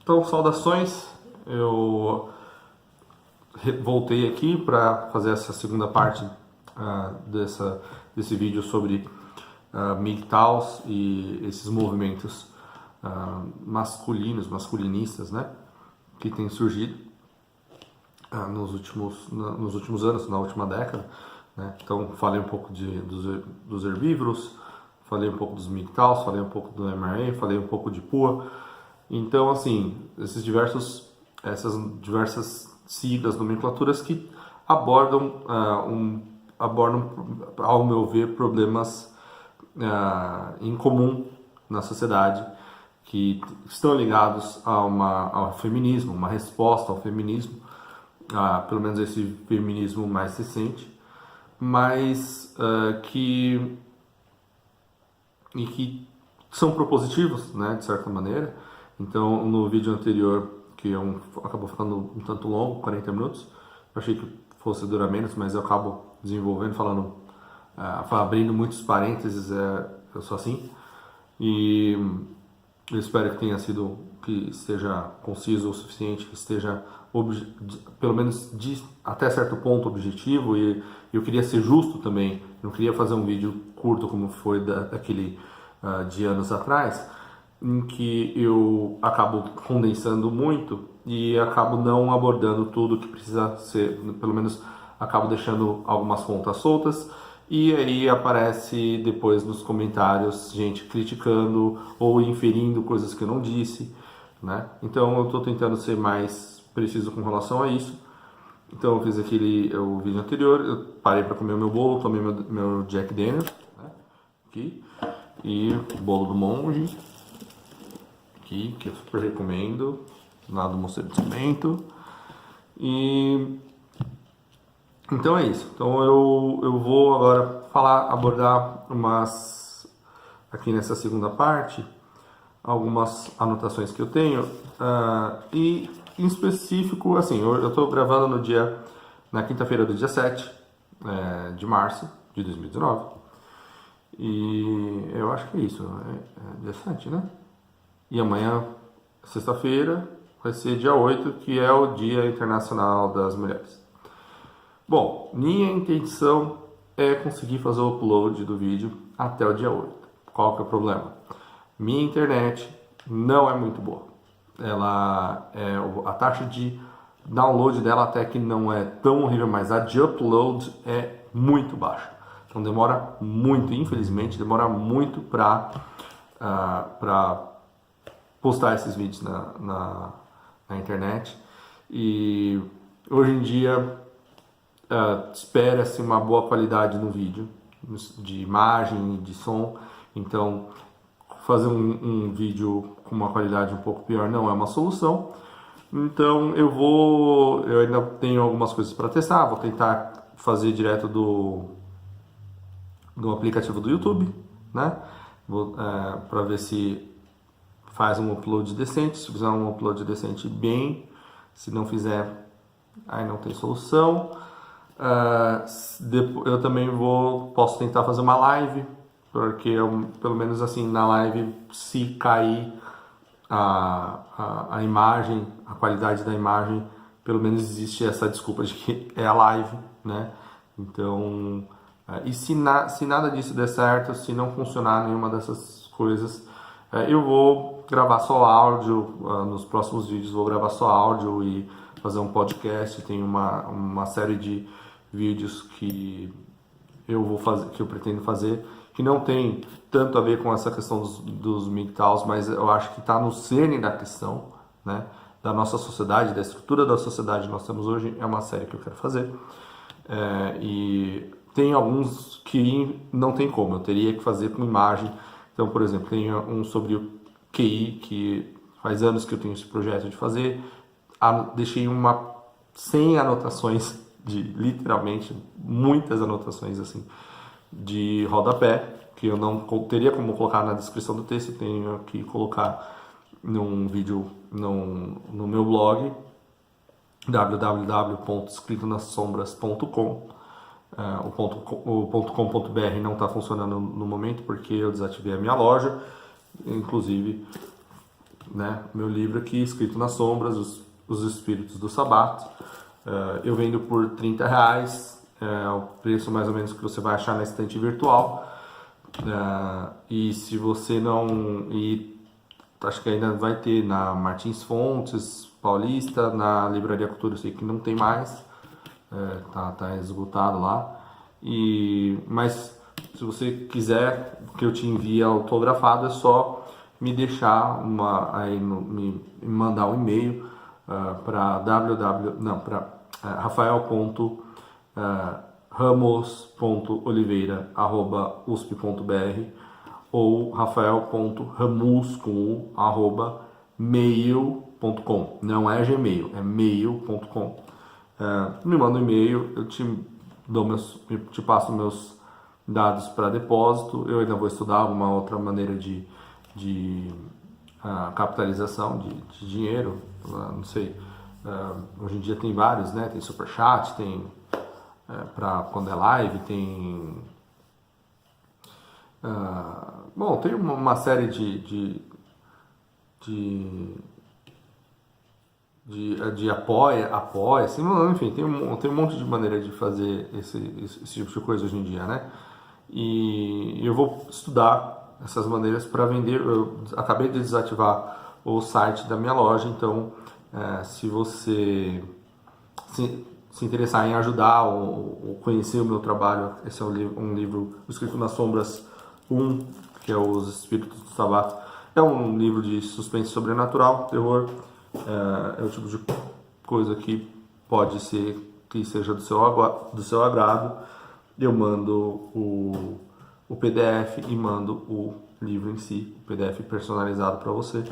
Então, saudações, eu voltei aqui para fazer essa segunda parte desse vídeo sobre MGTOWs e esses movimentos masculinistas, né, que têm surgido nos últimos anos, na última década, né? Então, falei um pouco dos herbívoros, falei um pouco dos MGTOWs, falei um pouco do MRA, falei um pouco de PUA. Então, assim, essas diversas siglas, nomenclaturas que abordam, ao meu ver, problemas em comum na sociedade que estão ligados ao feminismo, uma resposta ao feminismo, pelo menos esse feminismo mais recente, mas que são propositivos, né, de certa maneira. Então, no vídeo anterior, que acabou ficando um tanto longo, 40 minutos, eu achei que fosse durar menos, mas eu acabo desenvolvendo, abrindo muitos parênteses, eu sou assim. E eu espero que esteja conciso o suficiente, que esteja, pelo menos, até certo ponto objetivo. E eu queria ser justo também, não queria fazer um vídeo curto como foi daquele de anos atrás, em que eu acabo condensando muito e acabo não abordando tudo que precisa ser, pelo menos acabo deixando algumas pontas soltas, e aí aparece depois nos comentários gente criticando ou inferindo coisas que eu não disse, né? Então eu estou tentando ser mais preciso com relação a isso. Então eu fiz o vídeo anterior, eu parei para comer o meu bolo, tomei meu Jack Daniels, né, aqui, e o bolo do monge, aqui, que eu super recomendo, lá do Mosteiro de Cimento. E então é isso. Então eu vou agora abordar aqui nessa segunda parte, algumas anotações que eu tenho, e em específico, assim, eu estou gravando na quinta-feira do dia 7 de março de 2019, e eu acho que é isso, dia 7, né? E amanhã, sexta-feira, vai ser dia 8, que é o Dia Internacional das Mulheres. Bom, minha intenção é conseguir fazer o upload do vídeo até o dia 8. Qual que é o problema? Minha internet não é muito boa. A taxa de download dela até que não é tão horrível, mas a de upload é muito baixa. Então demora muito, infelizmente, demora muito para postar esses vídeos na internet. E hoje em dia espera-se uma boa qualidade no vídeo, de imagem e de som. Então fazer um vídeo com uma qualidade um pouco pior não é uma solução. Então eu ainda tenho algumas coisas para testar, vou tentar fazer direto do aplicativo do YouTube, né? Para ver se faz um upload decente. Se fizer um upload decente, bem. Se não fizer, aí não tem solução. Eu também posso tentar fazer uma live, porque pelo menos assim, na live, se cair a imagem, a qualidade da imagem, pelo menos existe essa desculpa de que é a live, né? Então, e se nada disso der certo, se não funcionar nenhuma dessas coisas, eu vou gravar só áudio. Nos próximos vídeos vou gravar só áudio e fazer um podcast. Tem uma série de vídeos que eu vou fazer, que eu pretendo fazer, que não tem tanto a ver com essa questão dos MGTOWs, mas eu acho que está no cerne da questão, né, da nossa sociedade, da estrutura da sociedade que nós temos hoje. É uma série que eu quero fazer. E tem alguns que não tem como, eu teria que fazer com imagem. Então, por exemplo, tem um sobre o QI, que faz anos que eu tenho esse projeto de fazer. Deixei 100 anotações, literalmente muitas anotações assim, de rodapé, que eu não teria como colocar na descrição do texto. Eu tenho que colocar num vídeo no meu blog, www.escritonassombras.com. O .com.br não está funcionando no momento porque eu desativei a minha loja. Inclusive, né, meu livro aqui, Escrito nas Sombras, os Espíritos do Sabbath. Eu vendo por R$30, é o preço mais ou menos que você vai achar na estante virtual. E se você não... acho que ainda vai ter na Martins Fontes, Paulista, na Livraria Cultura, eu sei que não tem mais, tá esgotado lá. Mas se você quiser que eu te envie autografado, é só me deixar me mandar um e-mail para rafael.ramos.oliveira@usp.br ou rafael.ramus@mail.com. Não é Gmail, é mail.com. Me manda um e-mail, eu te passo meus dados para depósito. Eu ainda vou estudar uma outra maneira de capitalização de dinheiro, não sei. Hoje em dia tem vários, né? Tem Superchat, tem para quando é live, tem tem uma série de apoia, assim, enfim, tem um monte de maneira de fazer esse tipo de coisa hoje em dia, né? E eu vou estudar essas maneiras para vender. Eu acabei de desativar o site da minha loja, então se você se interessar em ajudar ou conhecer o meu trabalho, esse é um livro Escrito nas Sombras 1, que é Os Espíritos do Sabbath. É um livro de suspense sobrenatural, terror. É o tipo de coisa que pode ser que seja do seu agrado. Eu mando o PDF e mando o livro em si, o PDF personalizado para você.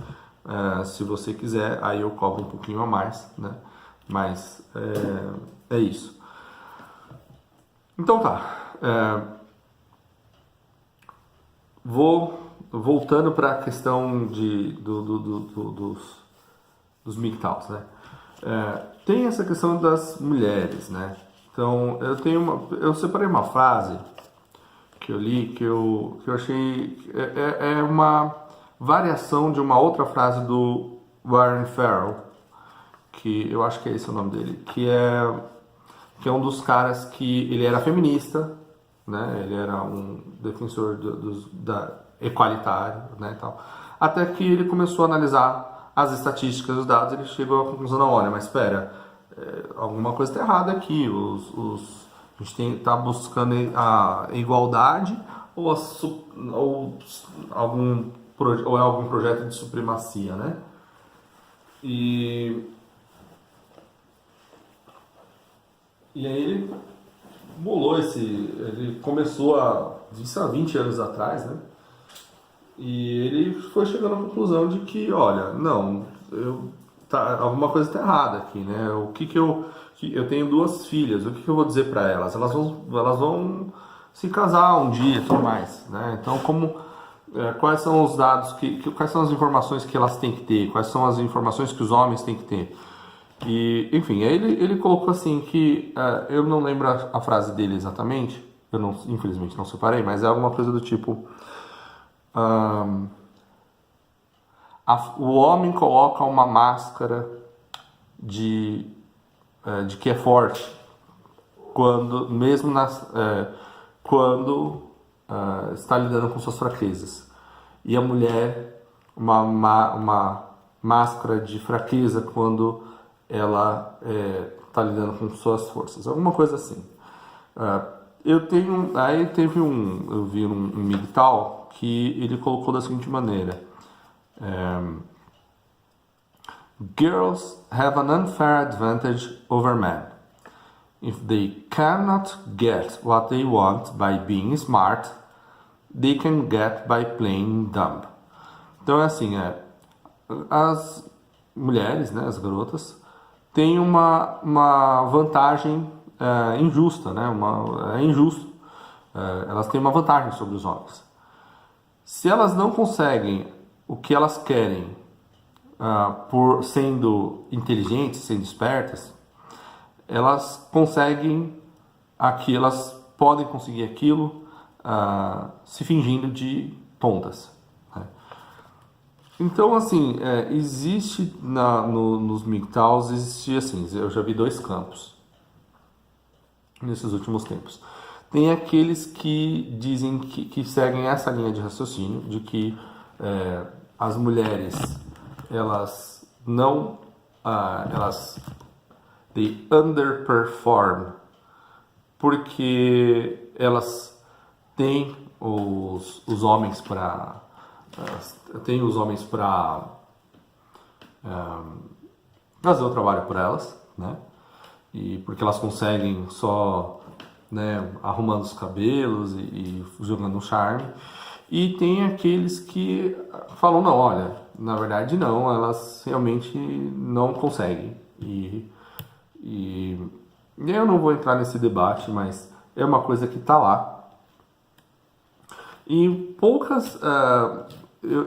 Se você quiser, aí eu cobro um pouquinho a mais, né? Mas é isso. Então tá. Voltando para a questão dos MGTOWs, né? Tem essa questão das mulheres, né? Então eu separei uma frase que eu li que eu achei é uma variação de uma outra frase do Warren Farrell, que eu acho que é esse o nome dele, que é um dos caras que ele era feminista, né? Ele era um defensor da equalitário, né, e tal. Até que ele começou a analisar as estatísticas, os dados, ele chegou à conclusão: não, olha, mas espera, alguma coisa está errada aqui. A gente está buscando a igualdade ou é algum projeto de supremacia, né? E aí ele bolou ele começou isso há 20 anos atrás, né? E ele foi chegando à conclusão de que, olha, não, alguma coisa está errada aqui, né? Eu tenho 2 filhas, o que eu vou dizer para elas? Elas vão se casar um dia e tudo mais, né? Então, quais são os dados, quais são as informações que elas têm que ter? Quais são as informações que os homens têm que ter? E, enfim, aí ele colocou assim que, eu não lembro a frase dele exatamente, infelizmente não separei, mas é alguma coisa do tipo: o homem coloca uma máscara de que é forte quando está lidando com suas fraquezas, e a mulher uma máscara de fraqueza quando ela está lidando com suas forças, alguma coisa assim. Eu vi um MGTOW que ele colocou da seguinte maneira: girls have an unfair advantage over men. If they cannot get what they want by being smart, they can get by playing dumb. Então é assim, as mulheres, né, as garotas, têm uma vantagem injusta, né? É injusto. Elas têm uma vantagem sobre os homens. Se elas não conseguem o que elas querem por sendo inteligentes, sendo espertas, elas conseguem elas podem conseguir aquilo se fingindo de tontas, né? Então, assim, existe nos MGTOWs, existe assim, eu já vi dois campos nesses últimos tempos. Tem aqueles que dizem que seguem essa linha de raciocínio, de que as mulheres, elas não, elas, they underperform, porque elas têm os homens para tem os homens para fazer o trabalho por elas, né? E porque elas conseguem só, né, arrumando os cabelos e jogando um charme. E tem aqueles que falam, não, olha, na verdade não, elas realmente não conseguem. E eu não vou entrar nesse debate, mas é uma coisa que está lá. E poucas.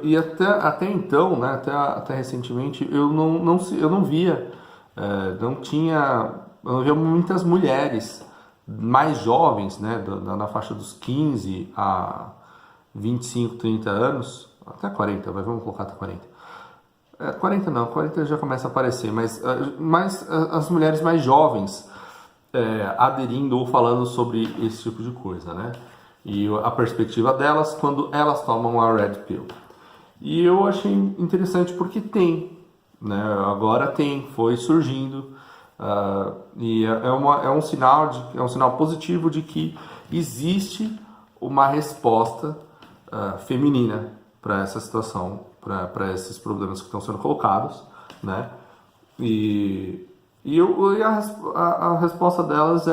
E até então, né, até recentemente, eu não via. Eu não via muitas mulheres mais jovens, né, na faixa dos 15 a 25, 30 anos, até 40, vamos colocar até 40. 40 não, 40 já começa a aparecer, mas as mulheres mais jovens aderindo ou falando sobre esse tipo de coisa, né? E a perspectiva delas quando elas tomam a Red Pill. E eu achei interessante porque tem, né? Agora foi surgindo, e é um sinal é um sinal positivo de que existe uma resposta feminina para essa situação, para esses problemas que estão sendo colocados, né? E a resposta delas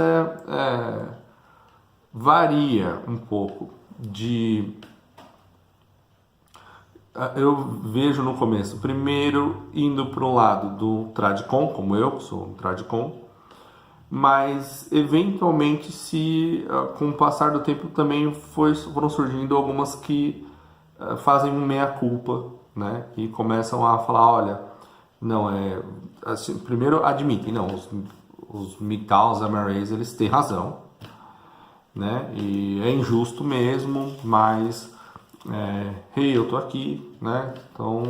varia um pouco eu vejo no começo, primeiro indo para um lado do Tradicon, como eu, que sou um Tradicon, mas eventualmente com o passar do tempo também foram surgindo algumas que fazem um meia-culpa, né? E começam a falar, olha, não, assim, primeiro admitem, não, os MGTOWs, MRAs, eles têm razão, né? E é injusto mesmo, mas hey, eu tô aqui, né? Então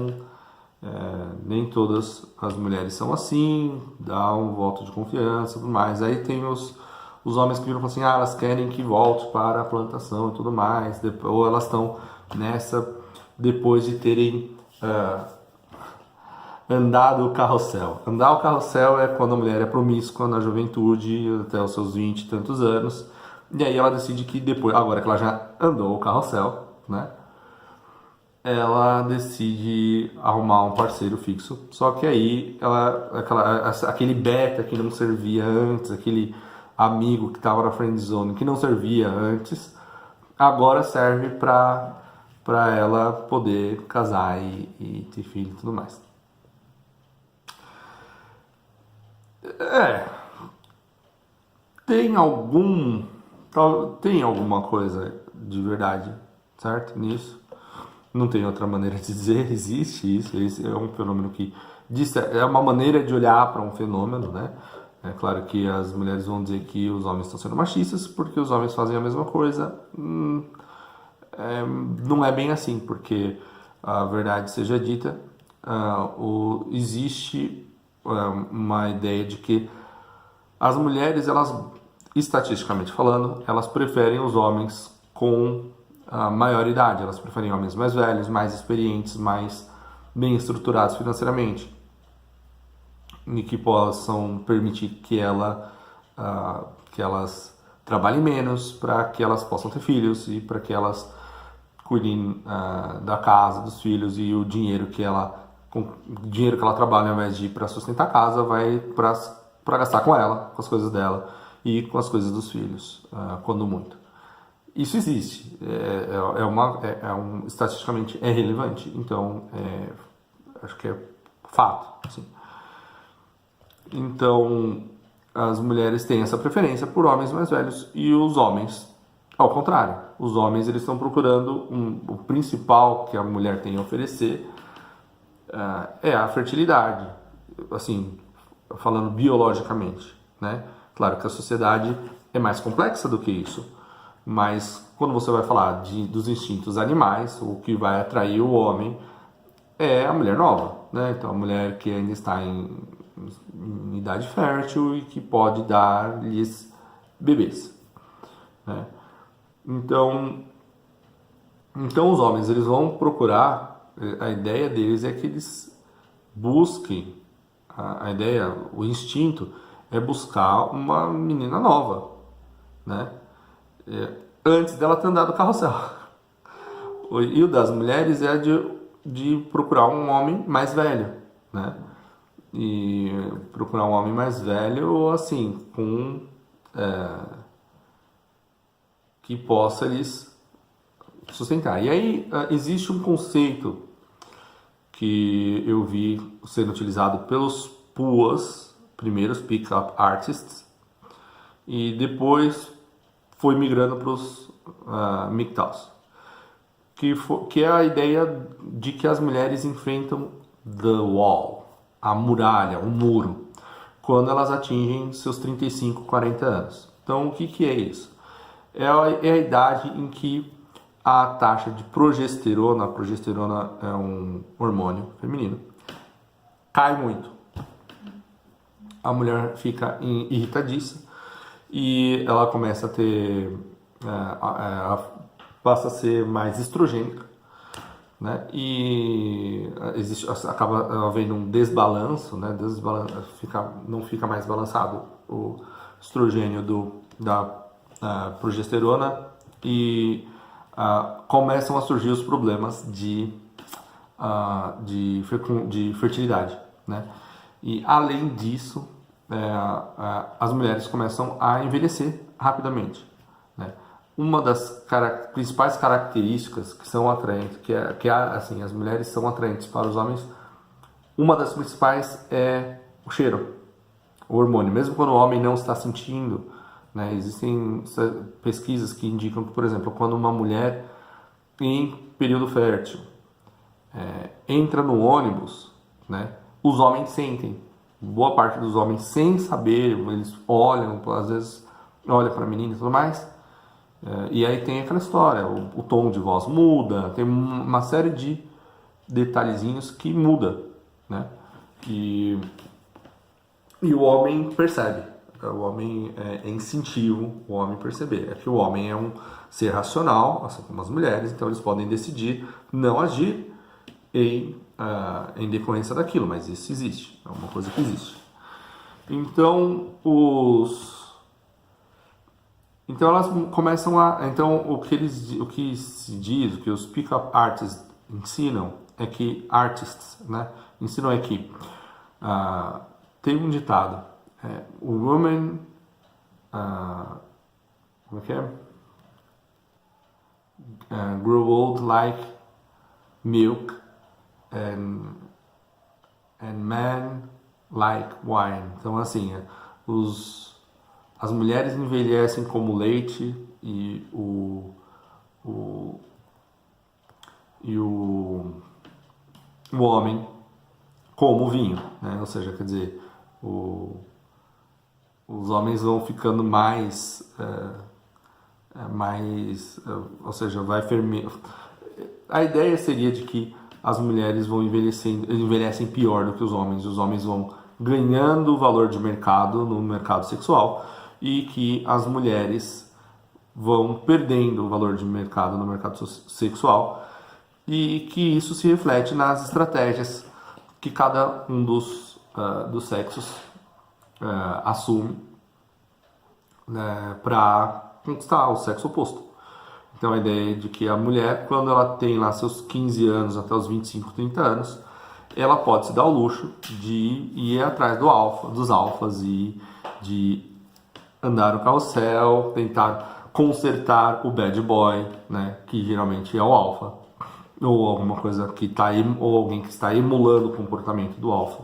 nem todas as mulheres são assim, dá um voto de confiança e tudo mais. Aí tem os homens que viram e falam assim, elas querem que volte para a plantação e tudo mais, ou elas estão nessa depois de terem andado o carrossel. Andar o carrossel é quando a mulher é promíscua na juventude, até os seus 20 e tantos anos, e aí ela decide que depois, agora que ela já andou o carrossel, né? Ela decide arrumar um parceiro fixo. Só que aí aquele beta que não servia antes, aquele amigo que estava na friend zone que não servia antes, agora serve para ela poder casar e ter filho e tudo mais. Tem alguma coisa de verdade, certo? Nisso. Não tem outra maneira de dizer, existe isso. Esse é um fenômeno que é uma maneira de olhar para um fenômeno, né? É claro que as mulheres vão dizer que os homens estão sendo machistas porque os homens fazem a mesma coisa. Não é bem assim, porque a verdade seja dita, existe uma ideia de que as mulheres, elas, estatisticamente falando, elas preferem os homens com maior idade, elas preferem homens mais velhos, mais experientes, mais bem estruturados financeiramente e que possam permitir que elas trabalhem menos para que elas possam ter filhos e para que elas cuidem da casa, dos filhos, e o dinheiro que ela trabalha, ao invés de ir para sustentar a casa, vai para gastar com ela, com as coisas dela e com as coisas dos filhos, quando muito. Isso existe, estatisticamente é relevante, então acho que é fato. Assim. Então as mulheres têm essa preferência por homens mais velhos e os homens, ao contrário, os homens eles estão procurando o principal que a mulher tem a oferecer é a fertilidade, assim, falando biologicamente, né? Claro que a sociedade é mais complexa do que isso. Mas quando você vai falar dos instintos animais, o que vai atrair o homem é a mulher nova, né? Então a mulher que ainda está em idade fértil e que pode dar-lhes bebês, né? Então, então os homens eles vão procurar, a ideia deles é que eles busquem, a ideia, o instinto é buscar uma menina nova, né? Antes dela ter andado o carrossel. E o das mulheres é de procurar um homem mais velho, né? E procurar um homem mais velho, assim, que possa lhes sustentar. E aí existe um conceito que eu vi sendo utilizado pelos PUAs, primeiros Pick-up Artists, e depois foi migrando para os MGTOWs, que é a ideia de que as mulheres enfrentam the wall, a muralha, o muro, quando elas atingem seus 35, 40 anos. Então, o que é isso? É a idade em que a taxa de progesterona, a progesterona é um hormônio feminino, cai muito. A mulher fica irritadiça e ela começa a ter, passa a ser mais estrogênica, né? E acaba havendo um desbalanço, né? Não fica mais balançado o estrogênio da progesterona e começam a surgir os problemas de fertilidade, né? E além disso, as mulheres começam a envelhecer rapidamente, né? Uma das principais características que são atraentes, assim, as mulheres são atraentes para os homens, uma das principais é o cheiro, o hormônio. Mesmo quando o homem não está sentindo, né, existem pesquisas que indicam que, por exemplo, quando uma mulher em período fértil entra no ônibus, né, os homens sentem. Boa parte dos homens, sem saber, eles olham, às vezes olham para a menina e tudo mais. E aí tem aquela história, o tom de voz muda, tem uma série de detalhezinhos que muda, né? E o homem percebe, o homem é instintivo, o homem perceber. É que o homem é um ser racional, assim como as mulheres, então eles podem decidir não agir em decorrência daquilo, mas isso existe, é uma coisa que existe. Então elas começam então o que se diz, o que os pick-up artists ensinam é que tem um ditado, women, como é que é? Grow old like milk and men like wine. Então assim, as mulheres envelhecem como leite e o homem como vinho, né? Ou seja, quer dizer, os homens vão ficando ou seja, vai fermer. A ideia seria de que as mulheres envelhecem pior do que os homens vão ganhando valor de mercado no mercado sexual e que as mulheres vão perdendo o valor de mercado no mercado sexual e que isso se reflete nas estratégias que cada um dos sexos assume, né, para conquistar o sexo oposto. Então a ideia é de que a mulher, quando ela tem lá seus 15 anos até os 25, 30 anos, ela pode se dar o luxo de ir atrás dos alfas e de andar no carrossel, tentar consertar o bad boy, né, que geralmente é o alfa, ou alguma coisa ou alguém que está emulando o comportamento do alfa.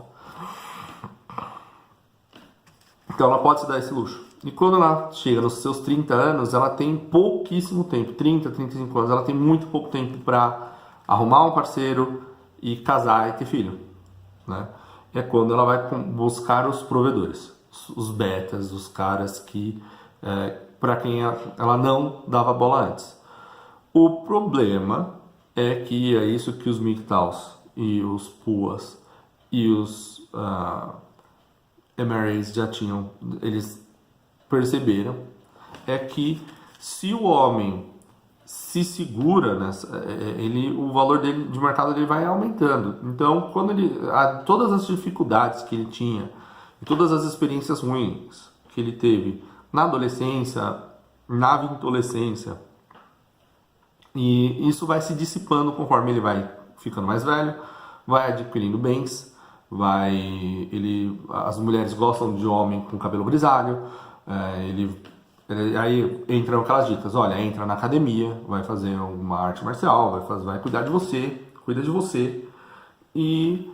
Então ela pode se dar esse luxo. E quando ela chega nos seus 30 anos, ela tem pouquíssimo tempo, 30, 35 anos, ela tem muito pouco tempo para arrumar um parceiro e casar e ter filho, né? É quando ela vai buscar os provedores, os betas, os caras que para quem ela não dava bola antes. O problema é que é isso que os MGTOWs e os PUAs e os MRAs eles perceberam, é que se o homem se segura o valor dele de mercado dele vai aumentando. Então, quando todas as dificuldades que ele tinha e todas as experiências ruins que ele teve na adolescência, na adolescência, e isso vai se dissipando conforme ele vai ficando mais velho, vai adquirindo bens, as mulheres gostam de homem com cabelo grisalho, aí entram aquelas dicas, olha, entra na academia, vai fazer uma arte marcial, vai cuidar de você, cuida de você, e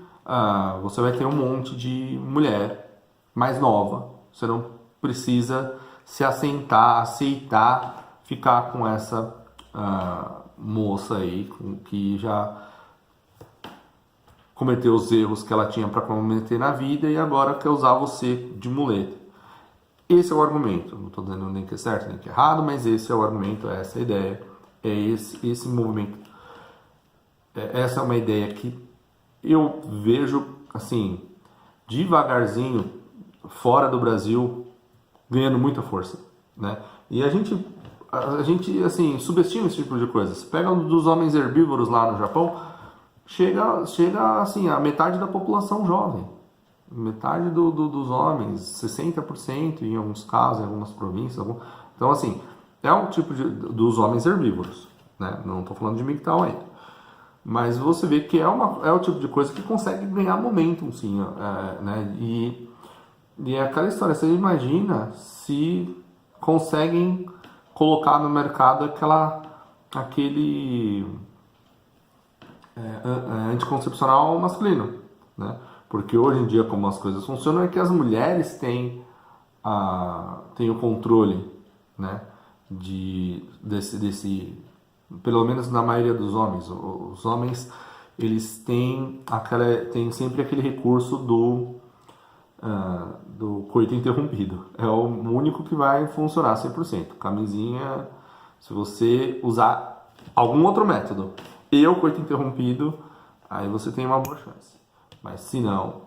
você vai ter um monte de mulher mais nova, você não precisa se aceitar ficar com essa moça aí que já cometeu os erros que ela tinha para cometer na vida e agora quer usar você de muleta. Esse é o argumento. Não estou dizendo nem que é certo nem que é errado, mas esse é o argumento, essa é a ideia, é esse movimento. Essa é uma ideia que eu vejo assim devagarzinho fora do Brasil ganhando muita força, né? E a gente assim subestima esse tipo de coisa. Você pega um dos homens herbívoros lá no Japão, chega assim a metade da população jovem, metade dos homens, 60% em alguns casos, em algumas províncias. Então assim é um tipo dos homens herbívoros, né? Não estou falando de MGTOW ainda, mas você vê que é o tipo de coisa que consegue ganhar momentum, sim, né? E é aquela história, você imagina se conseguem colocar no mercado aquele anticoncepcional masculino, né? Porque hoje em dia, como as coisas funcionam, é que as mulheres têm o controle, né? Pelo menos na maioria dos homens. Os homens, eles têm sempre aquele recurso do coito interrompido. É o único que vai funcionar 100%. Camisinha, se você usar algum outro método e o coito interrompido, aí você tem uma boa chance. Mas se não,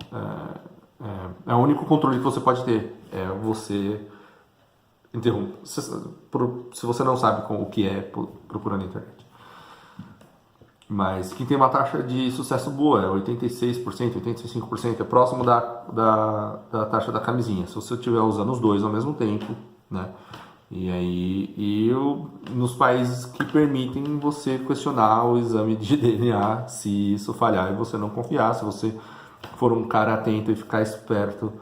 é o único controle que você pode ter. É você interromper. Se você não sabe o que é, procura na internet. Mas quem tem uma taxa de sucesso boa é 86%, 85%, é próximo da taxa da camisinha. Se você estiver usando os dois ao mesmo tempo, né? Nos países que permitem você questionar o exame de DNA, se isso falhar e você não confiar, se você for um cara atento e ficar esperto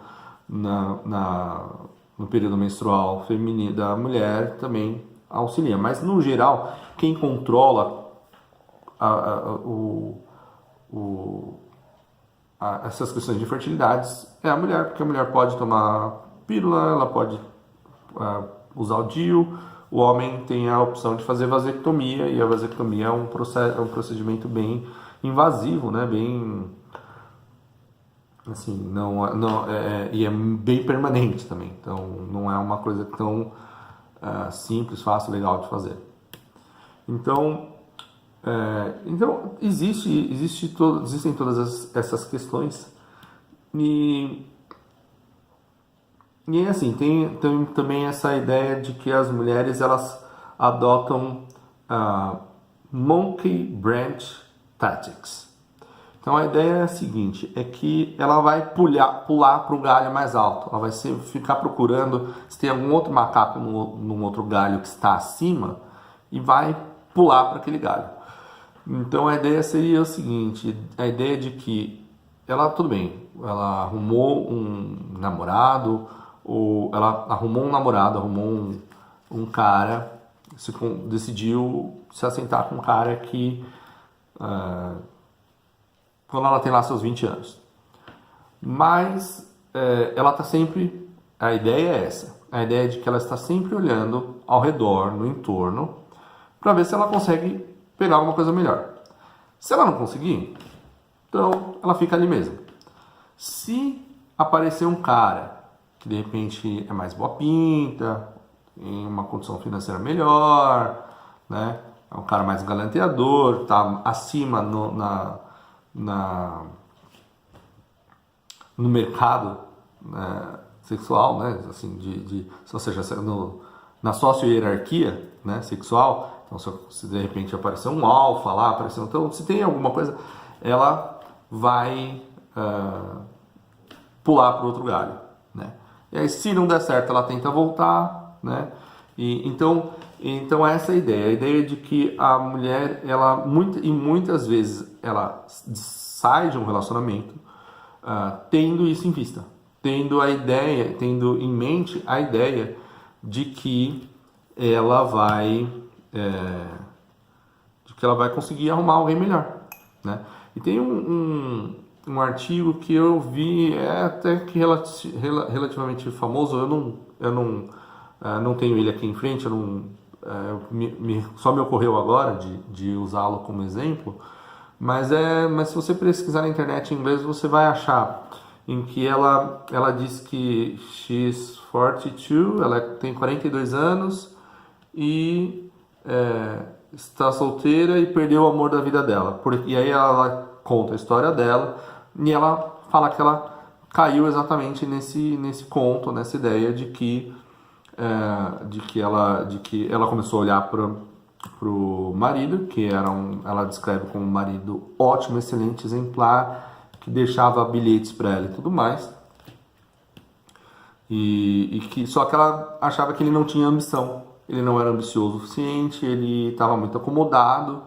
no período menstrual feminino da mulher, também auxilia. Mas no geral, quem controla essas questões de fertilidade é a mulher, porque a mulher pode tomar pílula, ela pode usar o DIU, o homem tem a opção de fazer vasectomia, e a vasectomia é um procedimento bem invasivo, né? Bem assim, e é bem permanente também, então não é uma coisa tão simples, fácil, legal de fazer. Então existem todas essas questões e assim, tem também essa ideia de que as mulheres elas adotam monkey branch tactics. Então a ideia é a seguinte, é que ela vai pular para o galho mais alto, ela vai ficar procurando se tem algum outro macaco num outro galho que está acima e vai pular para aquele galho. Então a ideia seria o seguinte, a ideia de que tudo bem, ela arrumou um namorado, ou ela arrumou um cara, decidiu se assentar com um cara que quando ela tem lá seus 20 anos. Mas ela está sempre, a ideia é essa, a ideia é de que ela está sempre olhando ao redor, no entorno, para ver se ela consegue pegar alguma coisa melhor. Se ela não conseguir, então ela fica ali mesmo. Se aparecer um cara que de repente é mais boa pinta, em uma condição financeira melhor, né? É um cara mais galanteador, tá acima no mercado, sexual, né? Assim, ou seja, na socio-hierarquia, né, sexual. Então, se de repente aparecer um alfa lá, aparecer, então, se tem alguma coisa, ela vai pular para o outro galho, né? E aí, se não der certo, ela tenta voltar, né? Então essa é a ideia de que a mulher, ela muitas vezes ela sai de um relacionamento tendo isso em vista, tendo em mente a ideia de que ela vai conseguir arrumar alguém melhor, né? E tem um artigo que eu vi, até que relativamente famoso, eu não tenho ele aqui em frente, só me ocorreu agora de usá-lo como exemplo, mas se você pesquisar na internet em inglês, você vai achar em que ela diz que she's 42, ela tem 42 anos e está solteira e perdeu o amor da vida dela. E aí ela conta a história dela e ela fala que ela caiu exatamente nesse conto, nessa ideia de que ela começou a olhar pro marido, que ela descreve como um marido ótimo, excelente, exemplar, que deixava bilhetes para ela e tudo mais. Só que ela achava que ele não tinha ambição, ele não era ambicioso o suficiente, ele estava muito acomodado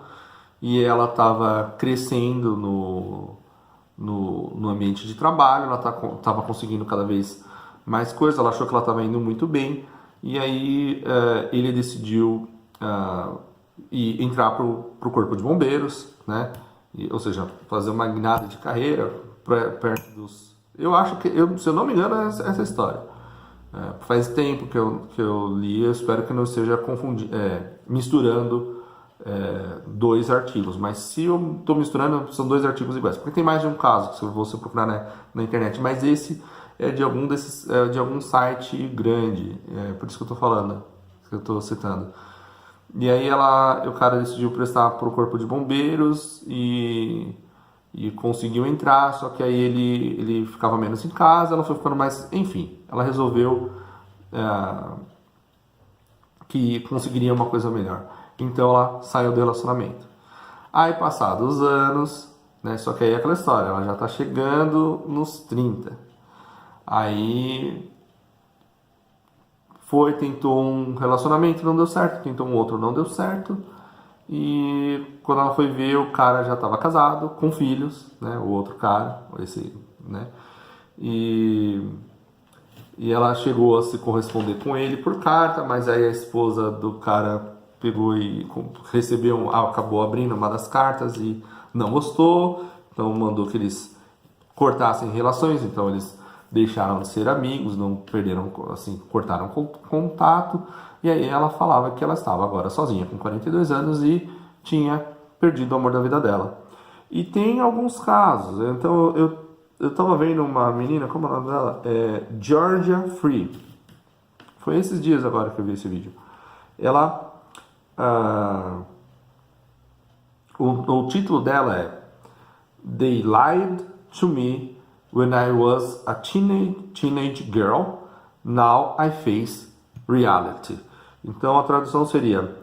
e ela estava crescendo no ambiente de trabalho, ela estava conseguindo cada vez mais coisas, ela achou que ela estava indo muito bem, e aí ele decidiu entrar pro corpo de bombeiros, né? Ou seja, fazer uma guinada de carreira perto dos... Eu acho que, se eu não me engano, é essa história. Faz tempo que eu li, eu espero que não esteja misturando dois artigos, mas se eu estou misturando, são dois artigos iguais, porque tem mais de um caso, se você procurar na internet, mas esse é de algum site grande, por isso que eu estou falando, que eu estou citando. E aí o cara decidiu prestar para o corpo de bombeiros e conseguiu entrar, só que aí ele ficava menos em casa, ela foi ficando mais... Enfim, ela resolveu que conseguiria uma coisa melhor. Então ela saiu do relacionamento. Aí, passados os anos, né, só que aí é aquela história, ela já está chegando nos 30. Aí tentou um relacionamento, não deu certo, tentou um outro, não deu certo. E quando ela foi ver, o cara já estava casado, com filhos, né? O outro cara, né? E ela chegou a se corresponder com ele por carta, mas aí a esposa do cara pegou e acabou abrindo uma das cartas e não gostou, então mandou que eles cortassem relações, então eles deixaram de ser amigos, não perderam, assim, cortaram contato, e aí ela falava que ela estava agora sozinha, com 42 anos, e tinha perdido o amor da vida dela. E tem alguns casos, então eu estava vendo uma menina, como é o nome dela? Georgia Free. Foi esses dias agora que eu vi esse vídeo. Ela... o título dela é They Lied to Me When I Was a Teenage Girl. Now I Face Reality. Então a tradução seria: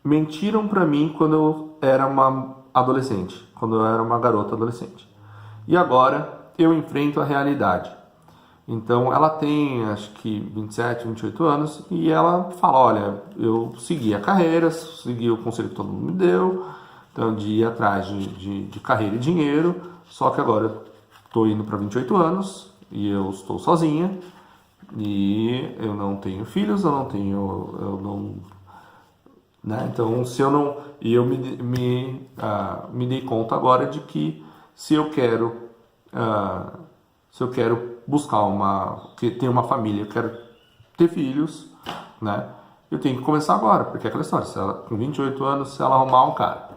mentiram pra mim quando eu era uma adolescente, quando eu era uma garota adolescente. E agora eu enfrento a realidade. Então ela tem, acho que 27, 28 anos, e ela fala: olha, eu segui a carreira, segui o conselho que todo mundo me deu, então de ir atrás de carreira e dinheiro, só que agora eu estou indo para 28 anos e eu estou sozinha, e eu não tenho filhos, eu não, né? Então se eu não, e eu me dei conta agora de que se eu quero buscar ter uma família, eu quero ter filhos, né? Eu tenho que começar agora, porque é aquela história, se ela, com 28 anos, se ela arrumar um cara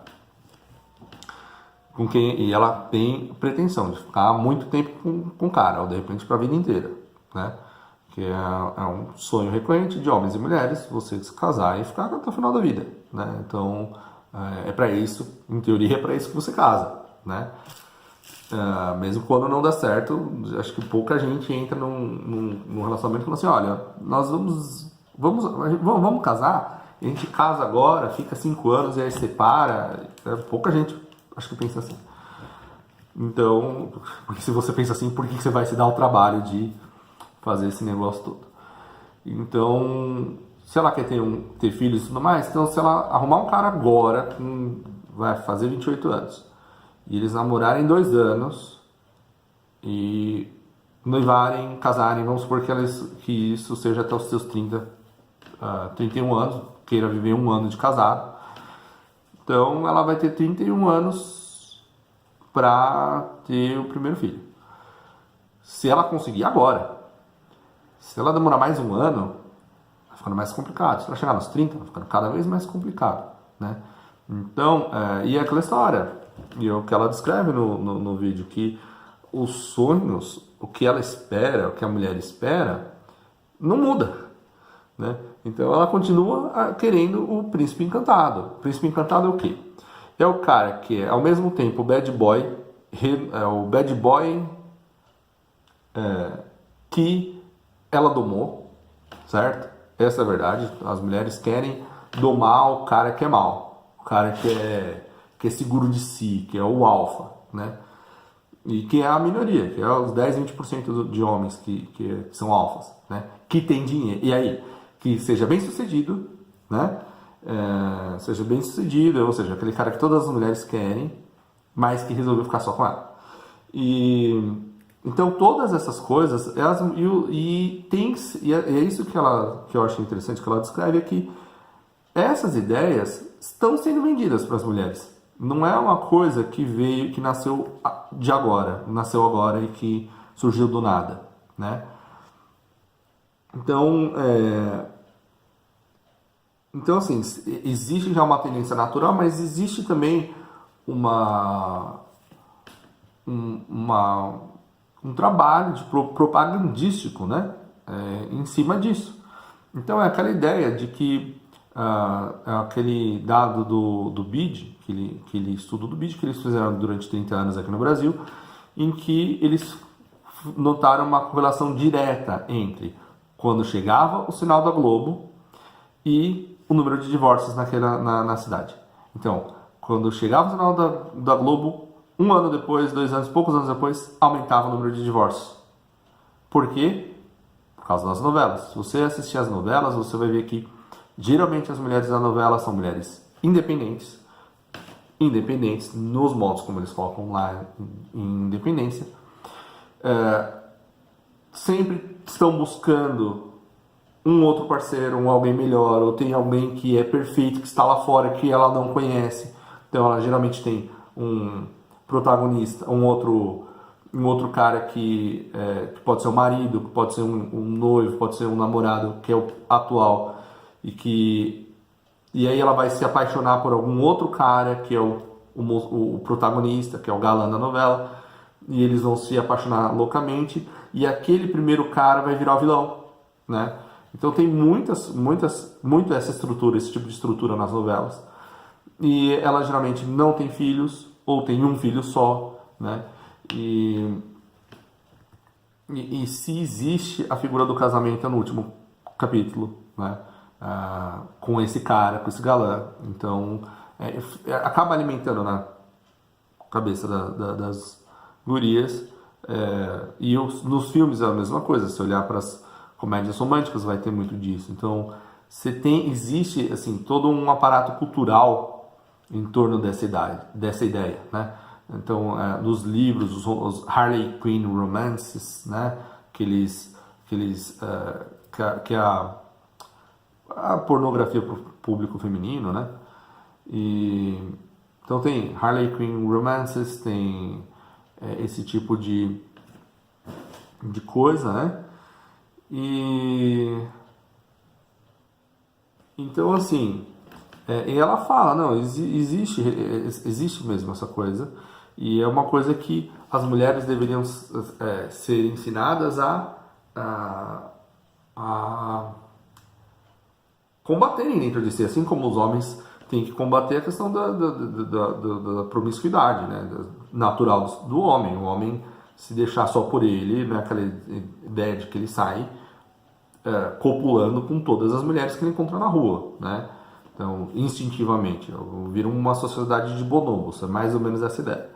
e ela tem pretensão de ficar muito tempo com o cara, ou de repente para a vida inteira, né? Que é um sonho recorrente de homens e mulheres, você se casar e ficar até o final da vida, né? Então, é para isso, em teoria, é para isso que você casa, né? Mesmo quando não dá certo, acho que pouca gente entra num relacionamento falando assim, olha, nós vamos casar, a gente casa agora, fica 5 anos e aí separa. Pouca gente acho que pensa assim. Então, porque se você pensa assim, por que você vai se dar o trabalho de fazer esse negócio todo? Então, se ela quer ter filhos e tudo mais, então se ela arrumar um cara agora, vai fazer 28 anos, e eles namorarem 2 anos, e noivarem, casarem, vamos supor que isso seja até os seus 31 anos, queira viver 1 ano de casado, então ela vai ter 31 anos para ter o primeiro filho. Se ela conseguir agora, se ela demorar mais 1 ano, vai ficando mais complicado. Se ela chegar nos 30, vai ficando cada vez mais complicado, né? Então, e é aquela história, e é o que ela descreve no vídeo, que os sonhos, o que ela espera, o que a mulher espera, não muda, né? Então ela continua querendo o príncipe encantado. O príncipe encantado é o quê? É o cara que é ao mesmo tempo o bad boy, que ela domou, certo? Essa é a verdade. As mulheres querem domar o cara que é mal, o cara que é seguro de si, que é o alfa, né? E que é a minoria, que é os 10, 20% de homens que são alfas, né? Que tem dinheiro. E aí, que seja bem sucedido, né? Seja bem sucedido, ou seja, aquele cara que todas as mulheres querem, mas que resolveu ficar só com ela. Então todas essas coisas, é isso que eu acho interessante que ela descreve, é que essas ideias estão sendo vendidas para as mulheres. Não é uma coisa que nasceu agora e que surgiu do nada, né? Então assim, existe já uma tendência natural, mas existe também um trabalho propagandístico, né? Em cima disso. Então é aquela ideia de que aquele dado do BID, aquele estudo do BID que eles fizeram durante 30 anos aqui no Brasil, em que eles notaram uma correlação direta entre quando chegava o sinal da Globo e o número de divórcios na cidade. Então, quando chegava o sinal da Globo, 1 ano depois, 2 anos, poucos anos depois, aumentava o número de divórcios. Por quê? Por causa das novelas. Se você assistir as novelas, você vai ver que geralmente as mulheres da novela são mulheres independentes nos modos como eles colocam lá em independência, sempre estão buscando um outro parceiro, alguém melhor, ou tem alguém que é perfeito, que está lá fora, que ela não conhece. Então ela geralmente tem um protagonista, um outro cara que pode ser um marido, que pode ser um noivo, pode ser um namorado, que é o atual, e aí ela vai se apaixonar por algum outro cara, que é o protagonista, que é o galã da novela, e eles vão se apaixonar loucamente, e aquele primeiro cara vai virar o vilão, né? Então tem muito essa estrutura, esse tipo de estrutura nas novelas. E ela geralmente não tem filhos, ou tem um filho só, né? E se existe a figura do casamento no último capítulo, né? Com esse cara, com esse galã. Então, acaba alimentando na cabeça das gurias. E nos filmes é a mesma coisa. Se olhar para as comédias românticas, vai ter muito disso. Então, existe assim, todo um aparato cultural em torno dessa ideia, né? Então, nos livros, os Harley Quinn romances, né? Que é a pornografia para o público feminino, né? Então tem Harley Quinn romances, tem esse tipo de coisa, né? Então assim, e ela fala, não, existe mesmo essa coisa, e é uma coisa que as mulheres deveriam ser ensinadas a combaterem dentro de si, assim como os homens tem que combater a questão da promiscuidade, né? Natural do homem. O homem, se deixar só por ele, né? Aquela ideia de que ele sai copulando com todas as mulheres que ele encontra na rua, né? Então, instintivamente, vira uma sociedade de bonobos, é mais ou menos essa ideia.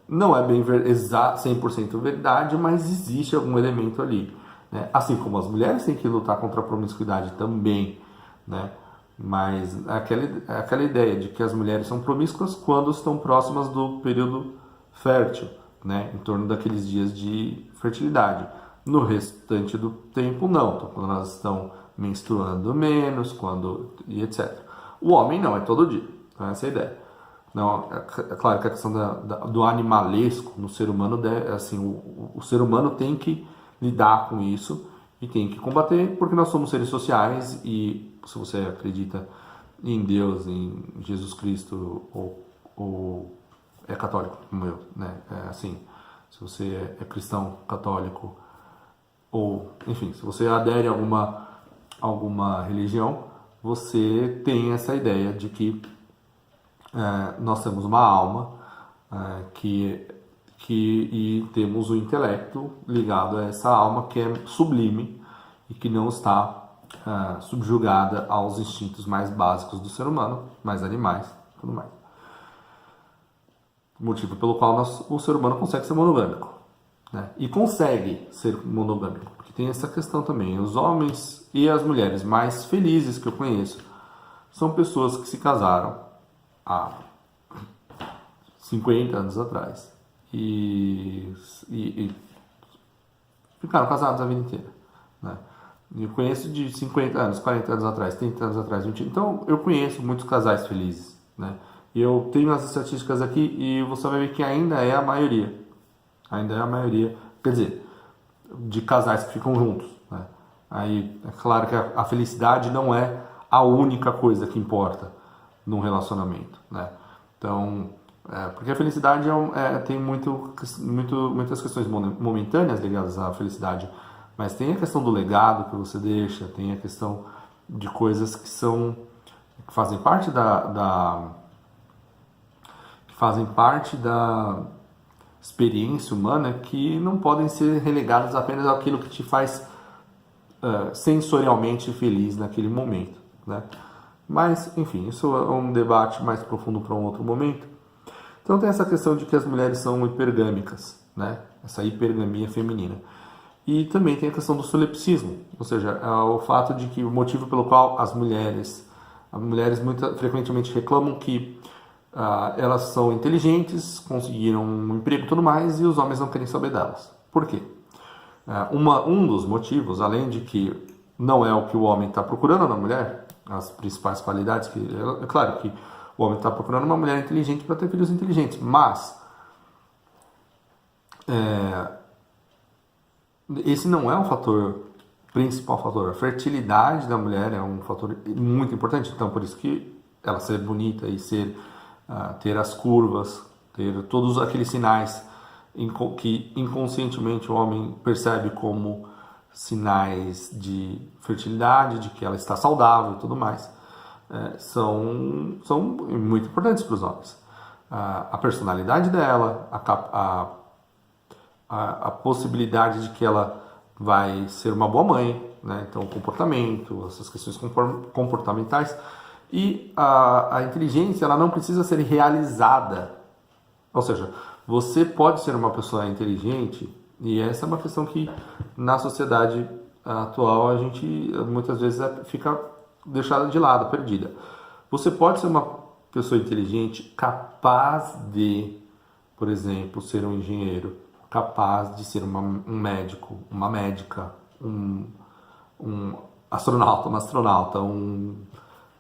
Não é bem 100% verdade, mas existe algum elemento ali, né? Assim como as mulheres têm que lutar contra a promiscuidade também, né? Mas aquela ideia de que as mulheres são promíscuas quando estão próximas do período fértil, né? Em torno daqueles dias de fertilidade. No restante do tempo, não. Então, quando elas estão menstruando menos, e etc. O homem não, é todo dia. Então, essa é a ideia. Não, é claro que a questão do animalesco no ser humano, assim, o ser humano tem que lidar com isso e tem que combater, porque nós somos seres sociais e se você acredita em Deus, em Jesus Cristo ou é católico como eu, né? Assim, se você é cristão, católico ou, enfim, se você adere a alguma religião, você tem essa ideia de que nós temos uma alma e temos o intelecto ligado a essa alma que é sublime e que não está subjugada aos instintos mais básicos do ser humano, mais animais, tudo mais. Motivo pelo qual o ser humano consegue ser monogâmico, né? E consegue ser monogâmico, porque tem essa questão também. Os homens e as mulheres mais felizes que eu conheço são pessoas que se casaram há 50 anos atrás e ficaram casados a vida inteira, né? Eu conheço de 50 anos, 40 anos atrás, 30 anos atrás, 20 anos. Então, eu conheço muitos casais felizes, né? E eu tenho as estatísticas aqui e você vai ver que ainda é a maioria. Ainda é a maioria, quer dizer, de casais que ficam juntos, né? Aí, é claro que a felicidade não é a única coisa que importa num relacionamento, né? Então, porque a felicidade tem muitas questões momentâneas ligadas à felicidade, mas tem a questão do legado que você deixa, tem a questão de coisas que fazem parte da experiência humana que não podem ser relegadas apenas àquilo que te faz sensorialmente feliz naquele momento, né? Mas, enfim, isso é um debate mais profundo para um outro momento. Então tem essa questão de que as mulheres são hipergâmicas, né? Essa hipergamia feminina. E também tem a questão do solipsismo, ou seja, o fato de que o motivo pelo qual as mulheres muito frequentemente reclamam que elas são inteligentes, conseguiram um emprego e tudo mais, e os homens não querem saber delas. Por quê? Um dos motivos, além de que não é o que o homem está procurando na mulher, as principais qualidades, é claro que o homem está procurando uma mulher inteligente para ter filhos inteligentes, mas esse não é o principal fator. A fertilidade da mulher é um fator muito importante, então por isso que ela ser bonita e ter as curvas, ter todos aqueles sinais que inconscientemente o homem percebe como sinais de fertilidade, de que ela está saudável e tudo mais, são muito importantes para os homens. A personalidade dela, a possibilidade de que ela vai ser uma boa mãe, né? Então o comportamento, essas questões comportamentais e a inteligência, ela não precisa ser realizada, ou seja, você pode ser uma pessoa inteligente e essa é uma questão que na sociedade atual a gente muitas vezes fica deixada de lado, perdida. Você pode ser uma pessoa inteligente capaz de, por exemplo, ser um engenheiro, capaz de ser um médico, uma médica, um astronauta, uma astronauta, um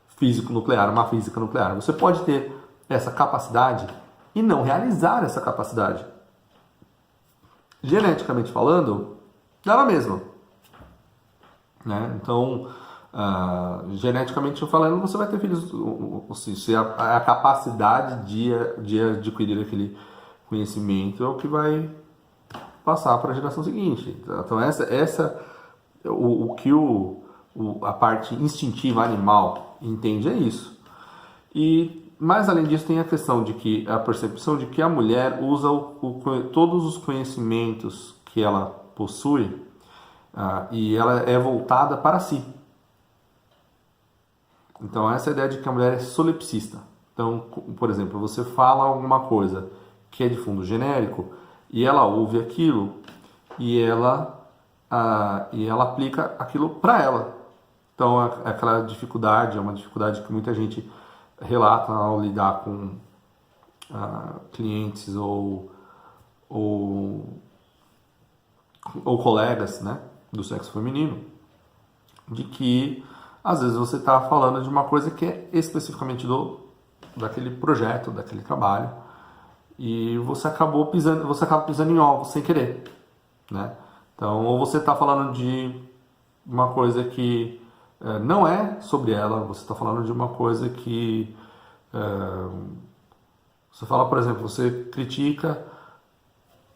físico nuclear, uma física nuclear. Você pode ter essa capacidade e não realizar essa capacidade. Geneticamente falando, dá mesmo, né? Então, geneticamente falando, você vai ter filhos. Se a capacidade de adquirir aquele conhecimento é o que vai passar para a geração seguinte. Então, o que a parte instintiva animal entende é isso. E mais além disso tem a questão de que a percepção de que a mulher usa todos os conhecimentos que ela possui e ela é voltada para si. Então essa é a ideia de que a mulher é solipsista. Então, por exemplo, você fala alguma coisa que é de fundo genérico e ela ouve aquilo e ela aplica aquilo para ela. Então é aquela dificuldade, é uma dificuldade que muita gente relata ao lidar com clientes ou colegas, né, do sexo feminino, de que às vezes você está falando de uma coisa que é especificamente daquele projeto, daquele trabalho, e você acaba pisando em ovos sem querer, né? Então, ou você está falando de uma coisa que não é sobre ela, você está falando de uma coisa que você fala, por exemplo, você critica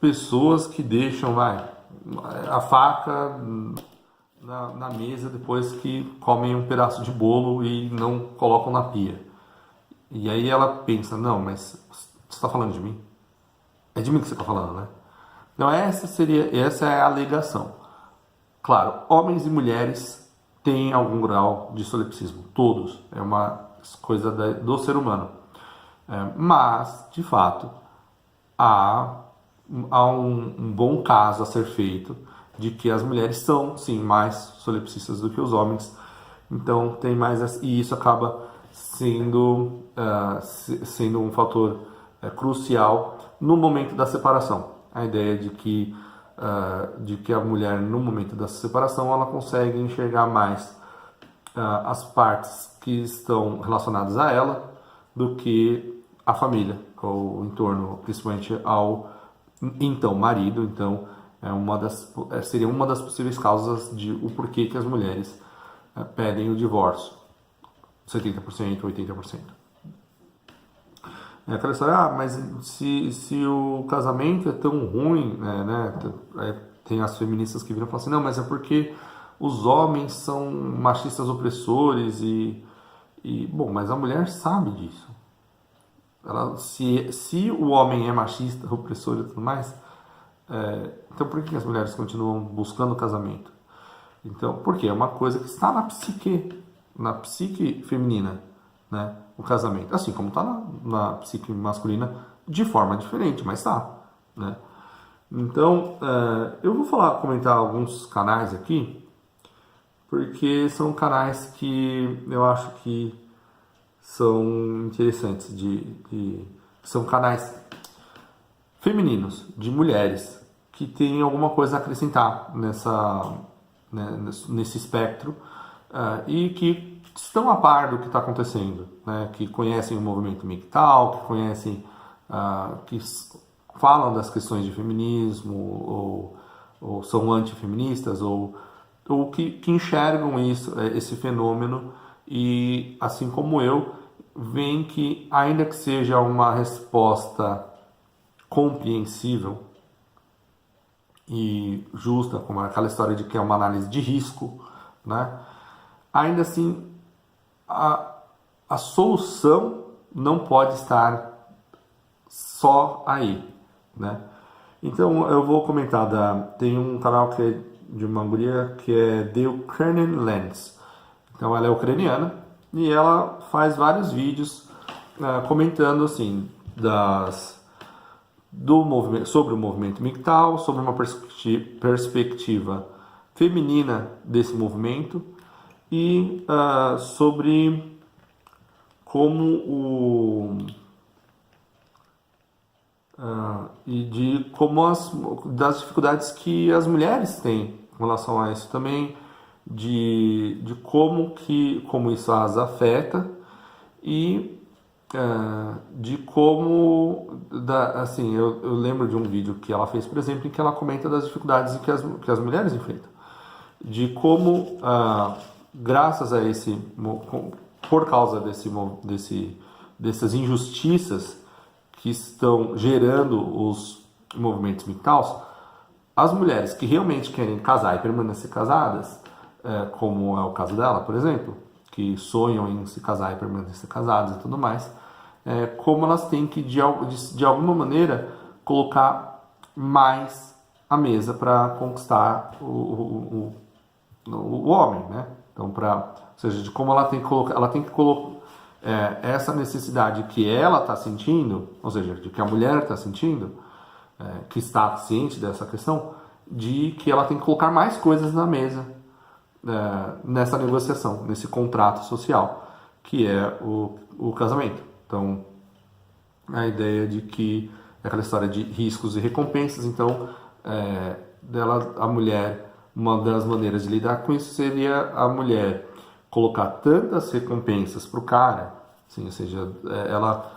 pessoas que deixam a faca na mesa depois que comem um pedaço de bolo e não colocam na pia. E aí ela pensa, não, mas você está falando de mim? É de mim que você está falando, né? Então essa é a alegação. Claro, homens e mulheres têm algum grau de solipsismo, todos. É uma coisa do ser humano. Mas, de fato, há um bom caso a ser feito de que as mulheres são, sim, mais solipsistas do que os homens. Então, tem mais... E isso acaba sendo um fator crucial no momento da separação. A ideia de que a mulher, no momento da separação, ela consegue enxergar mais as partes que estão relacionadas a ela do que a família, ou o entorno, principalmente ao então marido. Então, seria uma das possíveis causas de o porquê que as mulheres pedem o divórcio, 70%, 80%. É aquela história, mas se o casamento é tão ruim, né, tem as feministas que viram e falam assim, não, mas é porque os homens são machistas opressores bom, mas a mulher sabe disso. Se o homem é machista, opressor e tudo mais, então por que as mulheres continuam buscando o casamento? Então, porque é uma coisa que está na psique feminina, né? O casamento, assim como está na psique masculina de forma diferente, mas está, né? Então, eu vou comentar alguns canais aqui, porque são canais que eu acho que são interessantes, são canais femininos, de mulheres, que têm alguma coisa a acrescentar nesse espectro e que estão a par do que está acontecendo, né? Que conhecem o movimento MGTOW, que conhecem, que falam das questões de feminismo, ou são antifeministas, ou que enxergam esse fenômeno e, assim como eu, veem que, ainda que seja uma resposta compreensível e justa, como aquela história de que é uma análise de risco, né? Ainda assim, a solução não pode estar só aí, né? Então eu vou comentar tem um canal que é de uma guria que é The Ukrainian Lens. Então ela é ucraniana e ela faz vários vídeos comentando assim sobre o movimento MGTOW, sobre uma perspectiva feminina desse movimento e sobre como das dificuldades que as mulheres têm com relação a isso também, de como isso as afeta e de como assim, eu lembro de um vídeo que ela fez, por exemplo, em que ela comenta das dificuldades que as mulheres enfrentam, de como graças a por causa dessas injustiças que estão gerando os movimentos MGTOWs, as mulheres que realmente querem casar e permanecer casadas, como é o caso dela, por exemplo, que sonham em se casar e permanecer casadas e tudo mais, como elas têm que, de alguma maneira, colocar mais a mesa para conquistar o homem, né? Então, ou seja, de como ela tem que colocar essa necessidade que ela está sentindo, ou seja, de que a mulher está sentindo, que está ciente dessa questão, de que ela tem que colocar mais coisas na mesa nessa negociação, nesse contrato social, que é o casamento. Então, a ideia de que é aquela história de riscos e recompensas, então, a mulher, uma das maneiras de lidar com isso seria a mulher colocar tantas recompensas para o cara, assim, ou seja, ela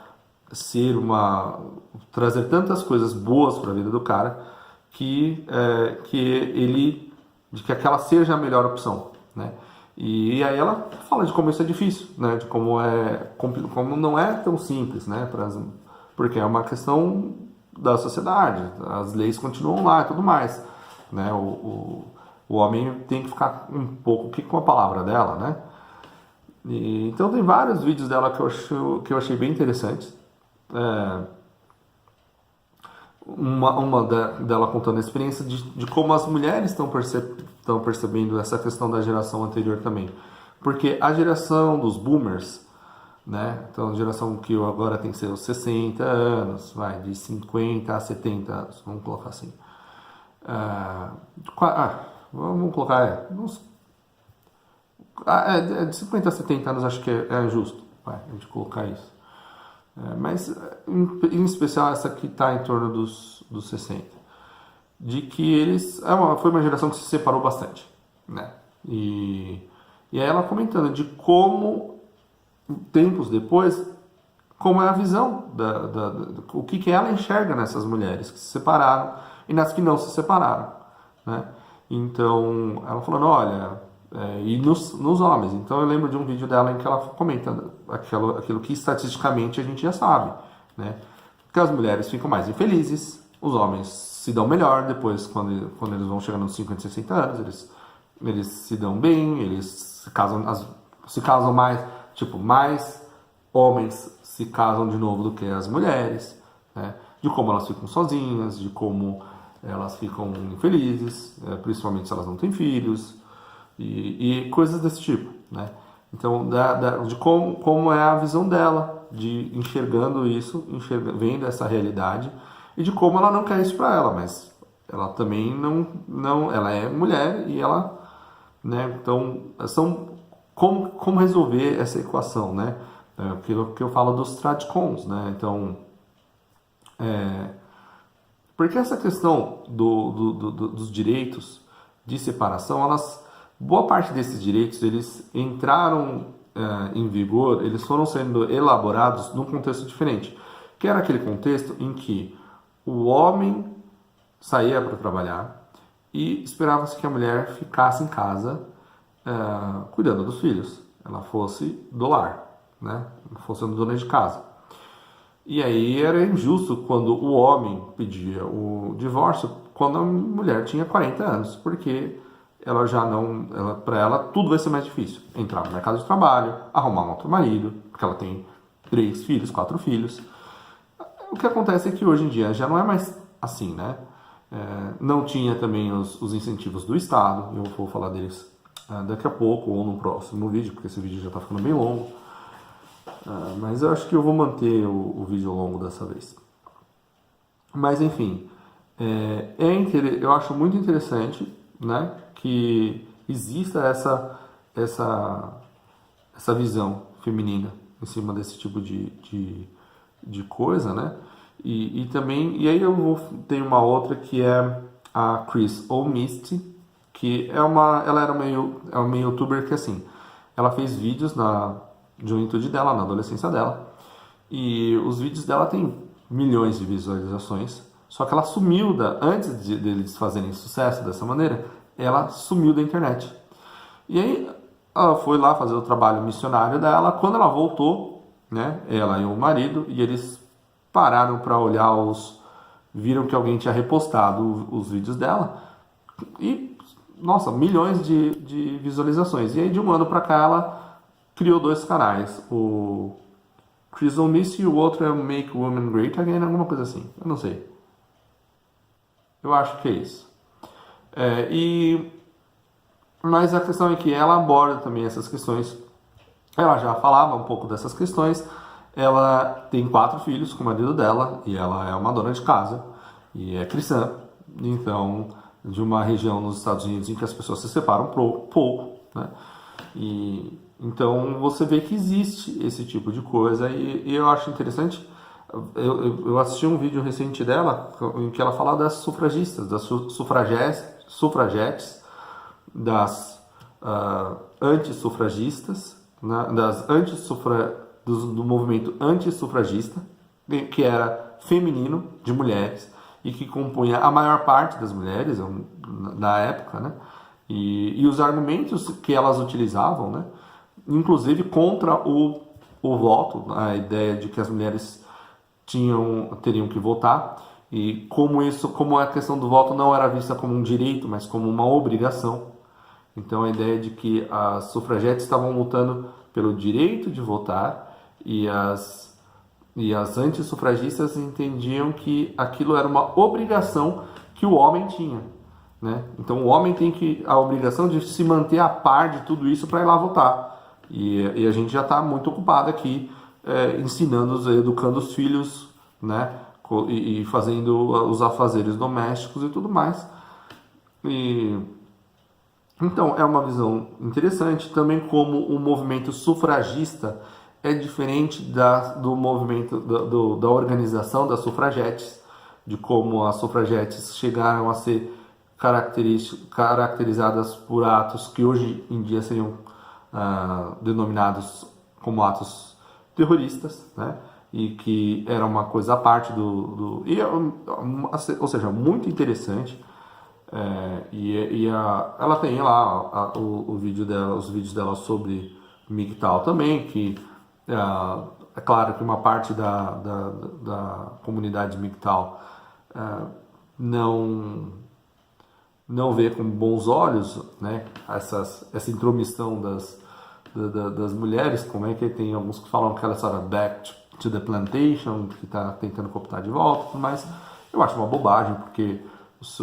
trazer tantas coisas boas para a vida do cara que aquela seja a melhor opção, né? E aí ela fala de como isso é difícil, né? De como não é tão simples, né? Porque é uma questão da sociedade, as leis continuam lá e tudo mais, né? O homem tem que ficar um pouco com a palavra dela, né? Então tem vários vídeos dela que eu achei bem interessantes. Dela contando a experiência de como as mulheres estão percebendo essa questão da geração anterior também. Porque a geração dos boomers, né? Então a geração que agora tem seus 60 anos, de 50 a 70 anos, vamos colocar assim. Vamos colocar, de 50 a 70 anos acho que é justo, a gente colocar isso. Mas em especial essa que está em torno dos 60. De que foi uma geração que se separou bastante, né? E aí ela comentando de como, tempos depois, como é a visão, o que ela enxerga nessas mulheres que se separaram e nas que não se separaram, né? Então, ela falando, olha, e nos homens. Então eu lembro de um vídeo dela em que ela comenta aquilo que estatisticamente a gente já sabe, né? Que as mulheres ficam mais infelizes, os homens se dão melhor depois, quando eles vão chegando nos 50, 60 anos, eles se dão bem, eles se casam mais, mais homens se casam de novo do que as mulheres, né? De como elas ficam sozinhas, de como elas ficam infelizes, principalmente se elas não têm filhos, e coisas desse tipo, né? Então, de como é a visão dela, de enxergando isso, vendo essa realidade, e de como ela não quer isso para ela, mas ela também não, ela é mulher e ela, né? Então, como resolver essa equação, né? Aquilo que eu falo dos tradicons, né? Então, porque essa questão dos direitos de separação, boa parte desses direitos, eles entraram em vigor, eles foram sendo elaborados num contexto diferente, que era aquele contexto em que o homem saía para trabalhar e esperava-se que a mulher ficasse em casa cuidando dos filhos, ela fosse do lar, né? Fosse dona de casa. E aí era injusto quando o homem pedia o divórcio quando a mulher tinha 40 anos, porque ela já não, para ela tudo vai ser mais difícil. Entrar no mercado de trabalho, arrumar um outro marido, porque ela tem 3 filhos, 4 filhos. O que acontece é que hoje em dia já não é mais assim, né? Não tinha também os incentivos do Estado, eu vou falar deles daqui a pouco ou no próximo vídeo, porque esse vídeo já está ficando bem longo. Mas eu acho que eu vou manter o vídeo longo dessa vez. Mas enfim, eu acho muito interessante, né, que exista essa visão feminina em cima desse tipo de coisa, né? E também, e aí tem uma outra que é a Chris O'Misty, que ela era uma youtuber que assim, ela fez vídeos na juventude dela, na adolescência dela, e os vídeos dela têm milhões de visualizações, só que ela sumiu antes deles fazerem sucesso dessa maneira, ela sumiu da internet. E aí ela foi lá fazer o trabalho missionário dela. Quando ela voltou, né, ela e o marido, e eles pararam para olhar viram que alguém tinha repostado os vídeos dela e, nossa, milhões de visualizações. E aí de um ano para cá ela criou dois canais, o Chris O'Miss e o outro é Make Women Great Again, alguma coisa assim, eu não sei. Eu acho que é isso. Mas a questão é que ela aborda também essas questões. Ela já falava um pouco dessas questões. Ela tem 4 filhos com o marido dela e ela é uma dona de casa e é cristã. Então, de uma região nos Estados Unidos em que as pessoas se separam pouco, né? E então você vê que existe esse tipo de coisa e eu acho interessante. Eu assisti um vídeo recente dela em que ela fala das sufragistas, das sufragetes, das antissufragistas, né, do movimento antissufragista, que era feminino, de mulheres, e que compunha a maior parte das mulheres na época, né? E os argumentos que elas utilizavam, né? Inclusive contra o voto, a ideia de que as mulheres teriam que votar, e como a questão do voto não era vista como um direito, mas como uma obrigação. Então a ideia de que as sufragetes estavam lutando pelo direito de votar e as antissufragistas entendiam que aquilo era uma obrigação que o homem tinha, né? Então o homem tem a obrigação de se manter a par de tudo isso para ir lá votar. E a gente já está muito ocupado aqui ensinando, educando os filhos, né? E fazendo os afazeres domésticos e tudo mais. Então é uma visão interessante também como o movimento sufragista é diferente do movimento da organização das sufragetes, de como as sufragetes chegaram a ser caracterizadas por atos que hoje em dia seriam denominados como atos terroristas, né? E que era uma coisa à parte ou seja, muito interessante. Ela tem lá os vídeos dela sobre MGTOW também, que é claro que uma parte da comunidade MGTOW não vê com bons olhos, né, essa intromissão das mulheres, como é que tem alguns que falam que ela era back to the plantation, que está tentando cooptar de volta, mas eu acho uma bobagem, porque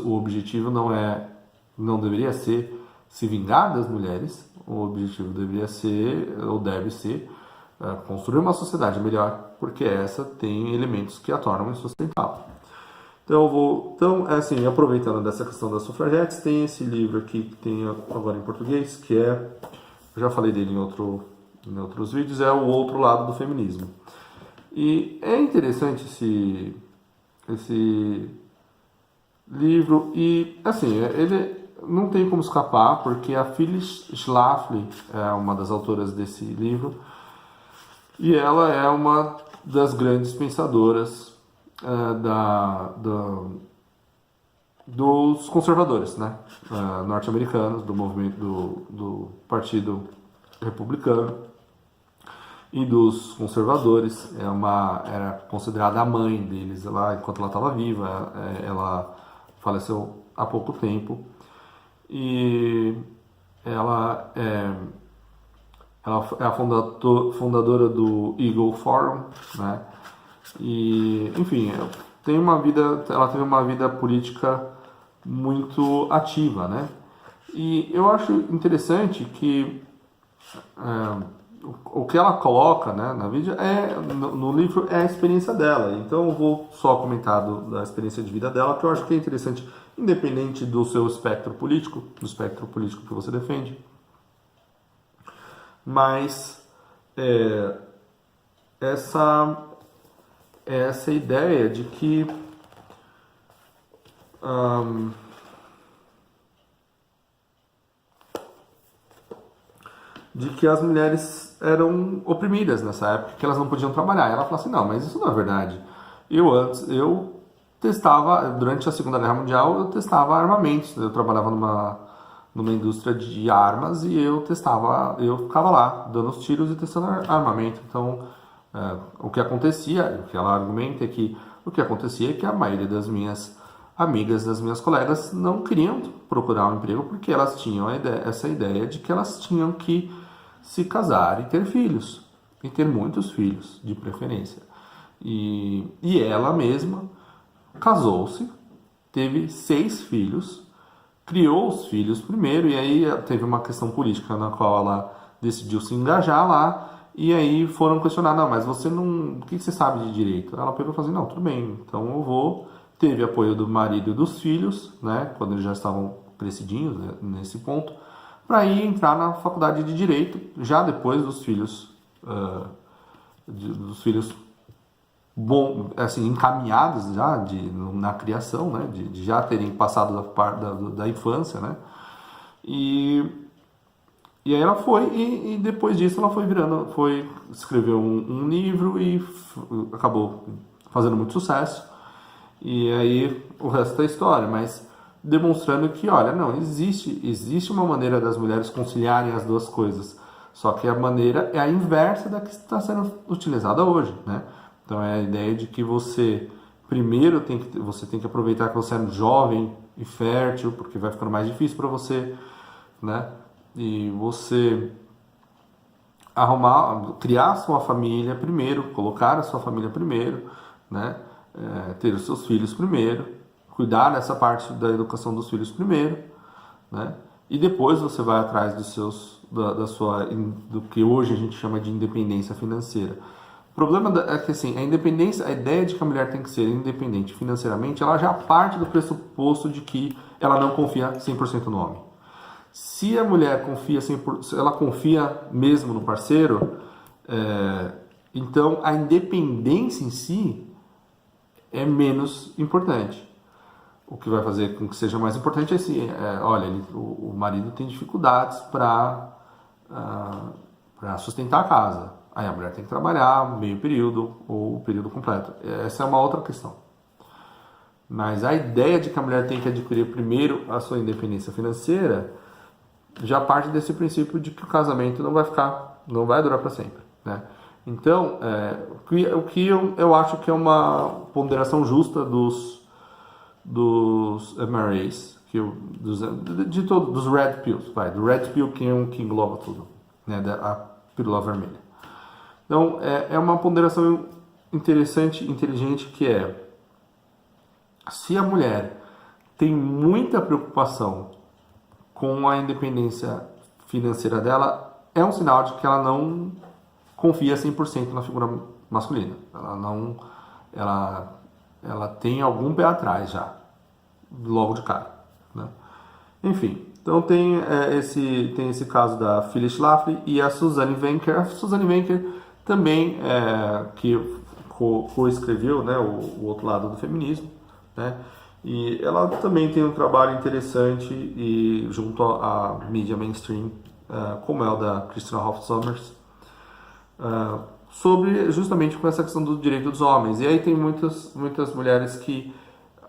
o objetivo não deveria ser se vingar das mulheres, o objetivo deveria ser, ou deve ser, construir uma sociedade melhor, porque essa tem elementos que a tornam insustentável. Então, assim, aproveitando dessa questão das sufragetes, tem esse livro aqui que tem agora em português, que eu já falei dele em outros vídeos, é O Outro Lado do Feminismo. E é interessante esse livro, e assim, ele não tem como escapar, porque a Phyllis Schlafly é uma das autoras desse livro, e ela é uma das grandes pensadoras dos conservadores, né, norte-americanos, do movimento do Partido Republicano e dos conservadores. Era considerada a mãe deles enquanto ela estava viva. Ela faleceu há pouco tempo e ela é a fundadora do Eagle Forum, né? E, enfim, ela teve uma vida política muito ativa, né? E eu acho interessante que o que ela coloca, né, na vídeo no livro é a experiência dela. Então eu vou só comentar da experiência de vida dela, que eu acho que é interessante, independente do seu espectro político, do espectro político que você defende. Mas essa ideia de que as mulheres eram oprimidas nessa época, que elas não podiam trabalhar. E ela fala assim, não, mas isso não é verdade. Eu testava, durante a Segunda Guerra Mundial, eu testava armamentos. Eu trabalhava numa indústria de armas e eu ficava lá, dando os tiros e testando armamento. Então, o que ela argumenta é que o que acontecia é que a maioria das minhas amigas, das minhas colegas, não queriam procurar um emprego porque elas tinham essa ideia de que elas tinham que se casar e ter filhos, e ter muitos filhos, de preferência. E ela mesma casou-se, teve 6 filhos, criou os filhos primeiro, e aí teve uma questão política na qual ela decidiu se engajar lá, e aí foram questionar, não, mas você não, o que você sabe de direito? Ela pegou e falou assim, não, tudo bem, então eu vou. Teve apoio do marido e dos filhos, né, quando eles já estavam crescidinhos, né, nesse ponto, para ir entrar na faculdade de direito, já depois dos filhos, bom, assim, encaminhados já na criação, né, de já terem passado da infância, né, e aí ela foi, e depois disso ela foi escrever um livro e acabou fazendo muito sucesso, e aí o resto é história, mas demonstrando que, olha, não, existe uma maneira das mulheres conciliarem as duas coisas, só que a maneira é a inversa da que está sendo utilizada hoje, né? Então é a ideia de que você primeiro você tem que aproveitar que você é jovem e fértil, porque vai ficando mais difícil para você, né? E você criar a sua família primeiro, colocar a sua família primeiro, né? Ter os seus filhos primeiro, cuidar dessa parte da educação dos filhos primeiro, né? E depois você vai atrás do que hoje a gente chama de independência financeira. O problema é que assim, a ideia de que a mulher tem que ser independente financeiramente, ela já parte do pressuposto de que ela não confia 100% no homem. Se a mulher confia 100%, ela confia mesmo no parceiro, então a independência em si é menos importante. O que vai fazer com que seja mais importante é assim, olha, o marido tem dificuldades para sustentar a casa. Aí a mulher tem que trabalhar meio período ou período completo. Essa é uma outra questão. Mas a ideia de que a mulher tem que adquirir primeiro a sua independência financeira já parte desse princípio de que o casamento não vai durar para sempre, né? Então, o que eu acho que é uma ponderação justa dos MRAs, dos Red Pills, do Red Pill que engloba tudo, né, a pílula vermelha. Então, é uma ponderação interessante, inteligente, que se a mulher tem muita preocupação com a independência financeira dela, é um sinal de que ela não confia 100% na figura masculina. Ela tem algum pé atrás já, logo de cara, né? Enfim, então tem esse caso da Phyllis Schlafly e a Suzanne Venker. A Suzanne Venker também, que coescreveu, né, o outro lado do feminismo, né? E ela também tem um trabalho interessante e junto à mídia mainstream, como é o da Christina Hoff Sommers, sobre justamente com essa questão do direito dos homens. E aí tem muitas mulheres que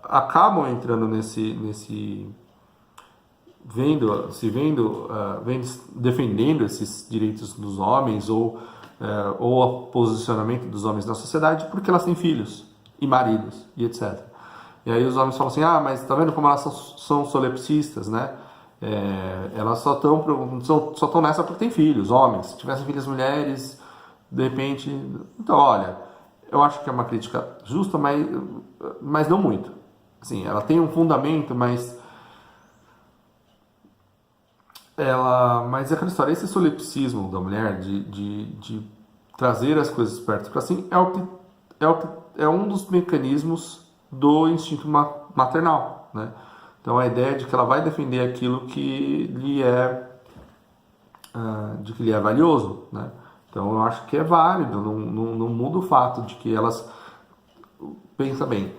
acabam entrando defendendo esses direitos dos homens ou o posicionamento dos homens na sociedade porque elas têm filhos e maridos e etc. E aí os homens falam assim, mas tá vendo como elas são solipsistas, né? Elas só estão nessa porque têm filhos, homens. Se tivessem filhas mulheres, de repente... Então, olha, eu acho que é uma crítica justa, mas não muito. Assim, ela tem um fundamento, mas é aquela história, esse solipsismo da mulher de trazer as coisas perto para si é um dos mecanismos do instinto maternal, né? Então a ideia de que ela vai defender aquilo que lhe é valioso, né? Então eu acho que é válido, não muda o fato de que elas, pensa bem,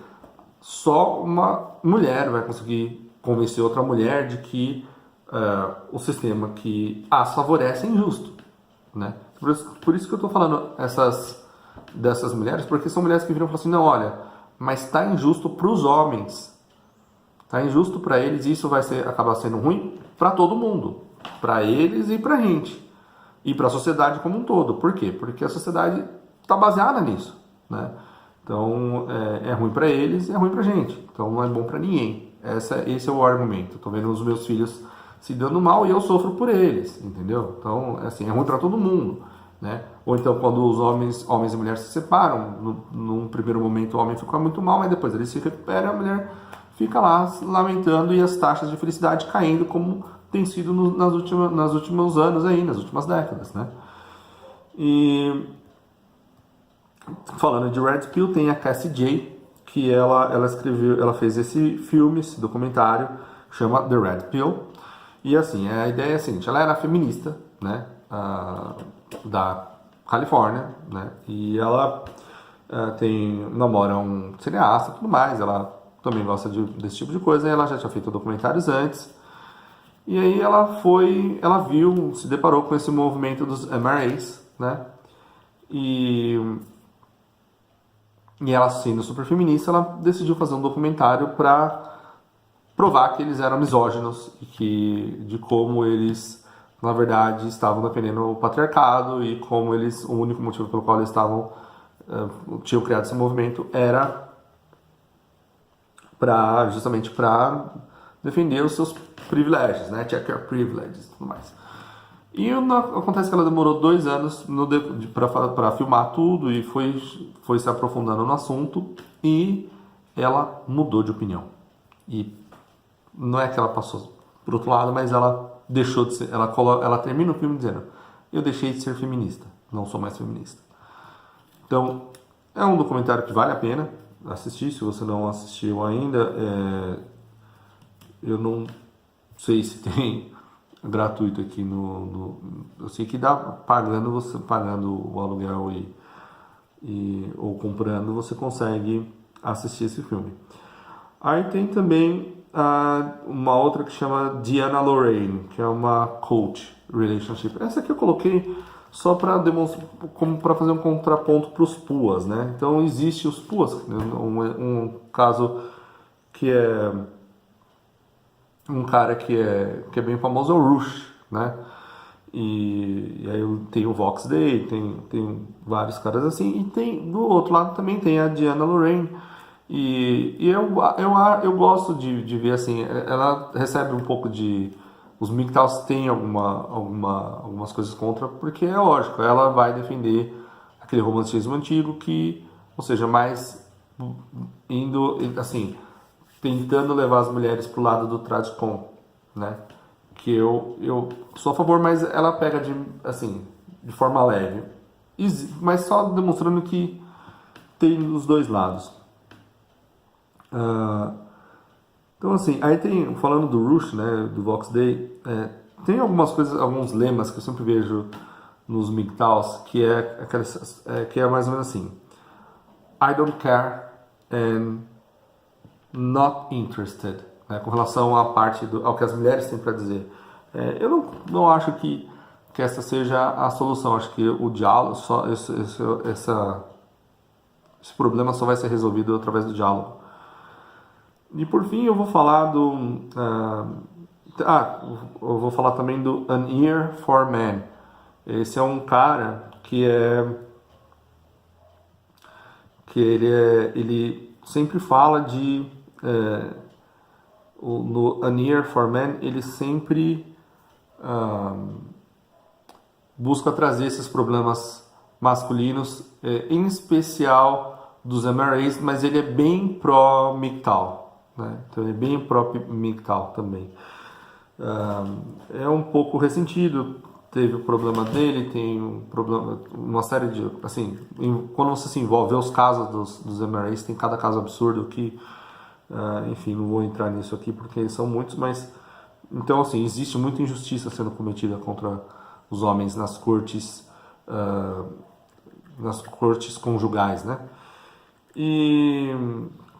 só uma mulher vai conseguir convencer outra mulher de que o sistema que as favorece é injusto, né? Por isso que eu estou falando dessas mulheres, porque são mulheres que viram e falam assim, não, olha, mas está injusto para os homens, está injusto para eles, e isso acabar sendo ruim para todo mundo, para eles e para a gente, e para a sociedade como um todo. Por quê? Porque a sociedade está baseada nisso, né? Então é ruim para eles e é ruim para a gente, então não é bom para ninguém. Esse é o argumento. Estou vendo os meus filhos se dando mal e eu sofro por eles, entendeu? Então, assim, é ruim para todo mundo, né? Ou então quando os homens e mulheres se separam, num primeiro momento o homem fica muito mal, mas depois ele se recupera e a mulher fica lá se lamentando e as taxas de felicidade caindo como tem sido nas últimos anos aí, nas últimas décadas, né? E falando de Red Pill, tem a Cassie J, que ela fez esse filme, esse documentário, chama The Red Pill. E assim, a ideia é a seguinte, ela era feminista, né, da Califórnia, né, e ela namora um cineasta e tudo mais, ela também gosta desse tipo de coisa, e ela já tinha feito documentários antes, e aí ela viu, se deparou com esse movimento dos MRAs, né, e ela, sendo super feminista, ela decidiu fazer um documentário para provar que eles eram misóginos e de como eles, na verdade, estavam defendendo o patriarcado e como o único motivo pelo qual eles tinham criado esse movimento era justamente para defender os seus privilégios, né? Check your privileges e tudo mais. E acontece que ela demorou 2 anos para filmar tudo e foi se aprofundando no assunto e ela mudou de opinião. E não é que ela passou pro outro lado, mas ela deixou de ser. Ela termina o filme dizendo: eu deixei de ser feminista, não sou mais feminista. Então, é um documentário que vale a pena assistir. Se você não assistiu ainda, eu não sei se tem gratuito aqui eu sei que dá pagando o aluguel ou comprando, você consegue assistir esse filme. Aí tem também uma outra que chama Diana Lorraine, que é uma coach relationship. Essa aqui eu coloquei só para demonstrar, como para fazer um contraponto para os PUAs, né? Então existe os PUAs, um caso que é um cara que é bem famoso, é o Rush, né? E aí tem o Vox Day, tem vários caras assim, e do outro lado também tem a Diana Lorraine. E eu gosto de ver assim, ela recebe um pouco de. Os MGTOWs têm algumas coisas contra, porque é lógico, ela vai defender aquele romantismo antigo ou seja, mais indo, assim, tentando levar as mulheres pro lado do Tradcom, né? Que eu sou a favor, mas ela pega de forma leve, mas só demonstrando que tem os dois lados. Então assim, aí falando do Rush, né, do Vox Day, tem algumas coisas, alguns lemas que eu sempre vejo nos MGTOWs, que é mais ou menos assim: I don't care and not interested, né, com relação à parte ao que as mulheres têm para dizer. Eu não acho que essa seja a solução. Acho que o diálogo, esse problema só vai ser resolvido através do diálogo. E por fim eu vou falar eu vou falar também do An Ear for Men. Esse é um cara que ele sempre fala no An Ear for Men, ele sempre busca trazer esses problemas masculinos, em especial dos MRAs, mas ele é bem pró-MGTOW, né? Então ele é bem pró-MGTOW também. É um pouco ressentido, teve o problema dele, tem um problema, uma série de, assim, quando você se envolve, vê os casos dos MRAs, tem cada caso absurdo que, enfim, não vou entrar nisso aqui porque são muitos, mas, então assim, existe muita injustiça sendo cometida contra os homens nas cortes conjugais, né? E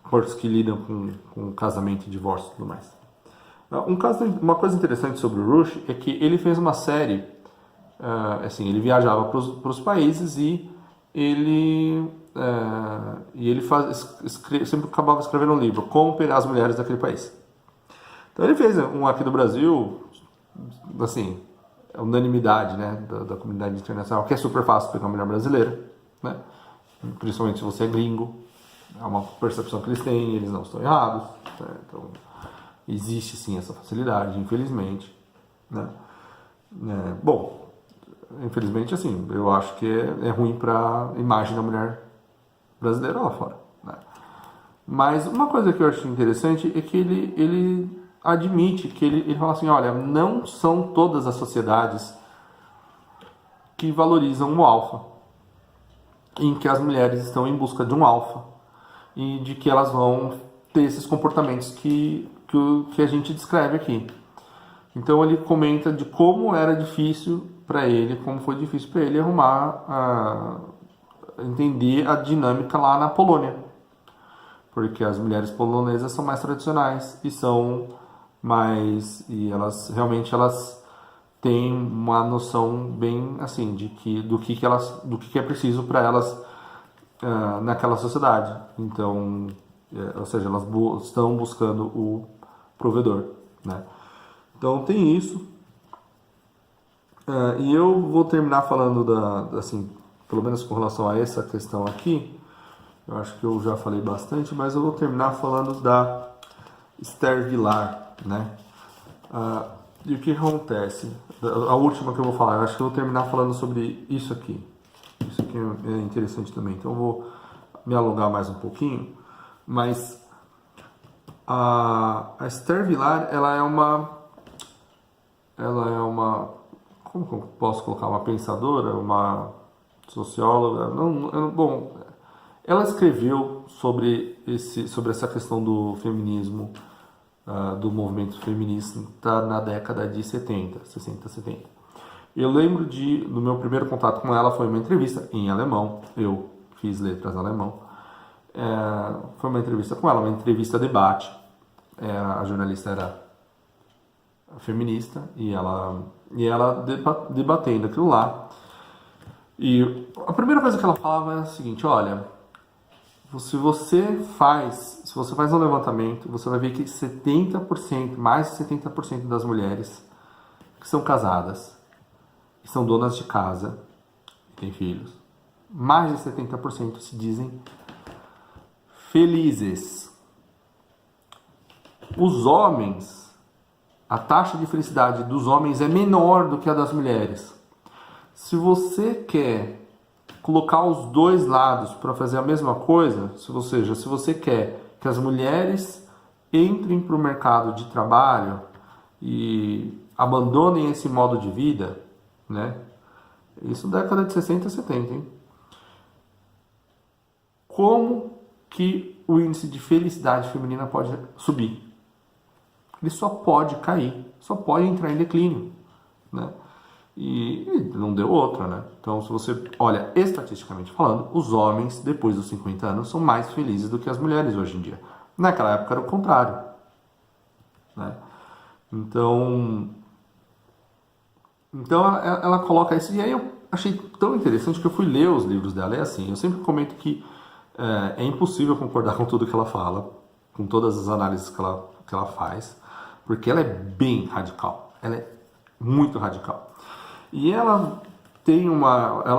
cortes que lidam com casamento e divórcio e tudo mais. Uma coisa interessante sobre o Rush é que ele fez uma série, assim, ele viajava para os países e ele sempre acabava escrevendo um livro, Como Pegar as Mulheres daquele país. Então ele fez um aqui do Brasil, assim, unanimidade, né, da comunidade internacional, que é super fácil pegar uma mulher brasileira, né? Principalmente se você é gringo, é uma percepção que eles têm, eles não estão errados, né? Então existe sim essa facilidade, infelizmente, né? Bom, infelizmente, assim, eu acho que é ruim para a imagem da mulher brasileira lá fora, né? Mas uma coisa que eu acho interessante é que ele admite que ele fala assim, olha, não são todas as sociedades que valorizam o alfa, em que as mulheres estão em busca de um alfa e de que elas vão ter esses comportamentos que a gente descreve aqui. Então ele comenta de como era difícil para ele, como foi difícil para ele entender a dinâmica lá na Polônia, porque as mulheres polonesas são mais tradicionais e são mais e elas têm uma noção bem assim do que é preciso para elas naquela sociedade. Então, ou seja, elas estão buscando o provedor, né? Então tem isso. E eu vou terminar falando assim, pelo menos com relação a essa questão aqui. Eu acho que eu já falei bastante, mas eu vou terminar falando da Esther Vilar, né? E o que acontece? A última que eu vou falar, eu acho que eu vou terminar falando sobre isso aqui. Isso aqui é interessante também, então eu vou me alongar mais um pouquinho. Mas a Esther Vilar, ela é uma, como que eu posso colocar? Uma pensadora, uma socióloga? Bom, ela escreveu sobre essa questão do feminismo, do movimento feminista na década de 70, 60, 70. Eu lembro do meu primeiro contato com ela foi uma entrevista em alemão. Eu fiz letras em alemão. Foi uma entrevista com ela, uma entrevista debate. A jornalista era feminista e ela debatendo aquilo lá. E a primeira coisa que ela falava era a seguinte: olha, se você faz um levantamento, você vai ver que 70%, mais de 70% das mulheres que são casadas, que são donas de casa, têm filhos, mais de 70% se dizem felizes. Os homens, a taxa de felicidade dos homens é menor do que a das mulheres. Se você quer colocar os dois lados para fazer a mesma coisa, se você quer que as mulheres entrem para o mercado de trabalho e abandonem esse modo de vida, né? Isso década de 60 e 70, hein? Como que o índice de felicidade feminina pode subir? Ele só pode cair, só pode entrar em declínio, né? E não deu outra, né? Então, se você olha estatisticamente falando, os homens, depois dos 50 anos, são mais felizes do que as mulheres hoje em dia. Naquela época era o contrário, né? Então ela coloca isso, e aí eu achei tão interessante que eu fui ler os livros dela. É assim, eu sempre comento que é impossível concordar com tudo que ela fala, com todas as análises que ela faz, porque ela é bem radical, ela é muito radical. E ela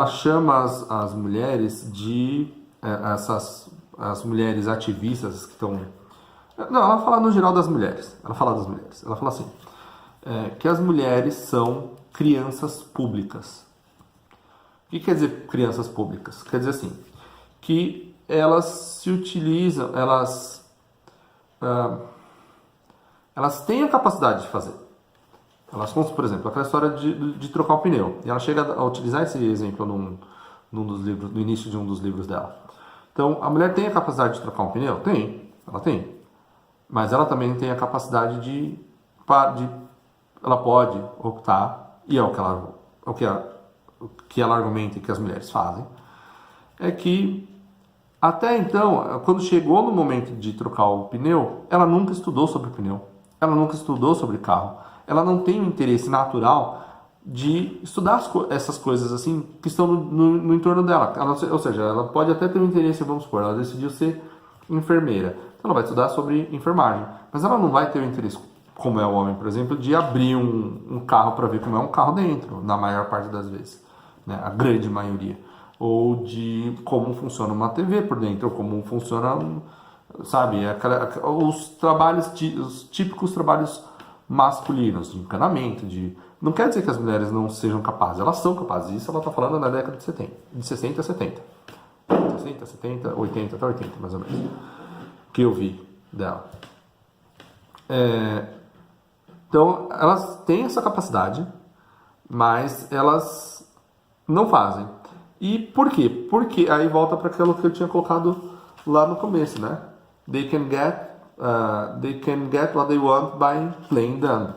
chama as mulheres de as mulheres ativistas que estão. Não, ela fala no geral das mulheres. Ela fala assim, que as mulheres são crianças públicas. O que quer dizer crianças públicas? Quer dizer assim, que elas se utilizam, elas têm a capacidade de fazer. Elas contam, por exemplo, aquela história de trocar o pneu. E ela chega a utilizar esse exemplo num dos livros, no início de um dos livros dela. Então, a mulher tem a capacidade de trocar um pneu? Tem, ela tem. Mas ela também tem a capacidade ela pode optar, e é o que ela argumenta e que as mulheres fazem, é que até então, quando chegou no momento de trocar o pneu, ela nunca estudou sobre pneu, ela nunca estudou sobre carro, ela não tem um interesse natural de estudar essas coisas assim que estão no entorno dela. Ou seja, ela pode até ter um interesse, vamos supor, ela decidiu ser enfermeira, então ela vai estudar sobre enfermagem, mas ela não vai ter o interesse, como é o homem, por exemplo, de abrir um carro para ver como é um carro dentro, na maior parte das vezes, né? A grande maioria. Ou de como funciona uma TV por dentro, ou como funciona, sabe, os típicos trabalhos masculinos, de encanamento, Não quer dizer que as mulheres não sejam capazes, elas são capazes. Isso ela está falando na década de 70, de 60 a 70. 60, 70, 80, até 80 mais ou menos, que eu vi dela. Então, elas têm essa capacidade, mas elas não fazem. E por quê? Porque aí volta para aquilo que eu tinha colocado lá no começo, né? They can get what they want by playing dumb.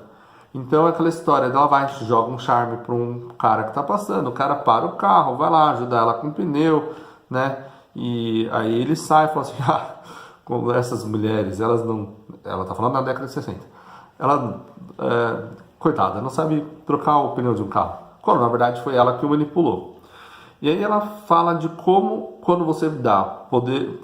Então, aquela história dela vai, joga um charme para um cara que tá passando, o cara para o carro, vai lá ajudar ela com o pneu, né? E aí ele sai e fala assim, como essas mulheres, elas não... Ela tá falando na década de 60. Ela, coitada, não sabe trocar o pneu de um carro. Quando, na verdade, foi ela que o manipulou. E aí ela fala de como, quando você dá poder...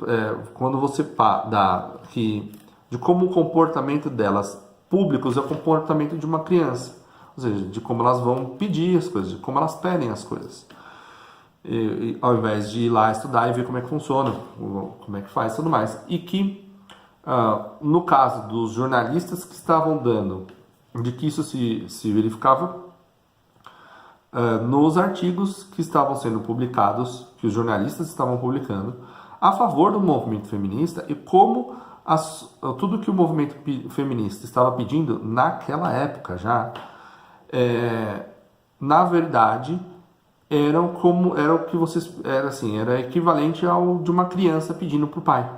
de como o comportamento delas públicos é o comportamento de uma criança. Ou seja, de como elas vão pedir as coisas, de como elas pedem as coisas. E ao invés de ir lá estudar e ver como é que funciona, como é que faz e tudo mais. E que, no caso dos jornalistas que estavam dando, de que isso se verificava, nos artigos que estavam sendo publicados, que os jornalistas estavam publicando, a favor do movimento feminista e como tudo que o movimento feminista estava pedindo naquela época já, na verdade, era equivalente ao de uma criança pedindo para o pai.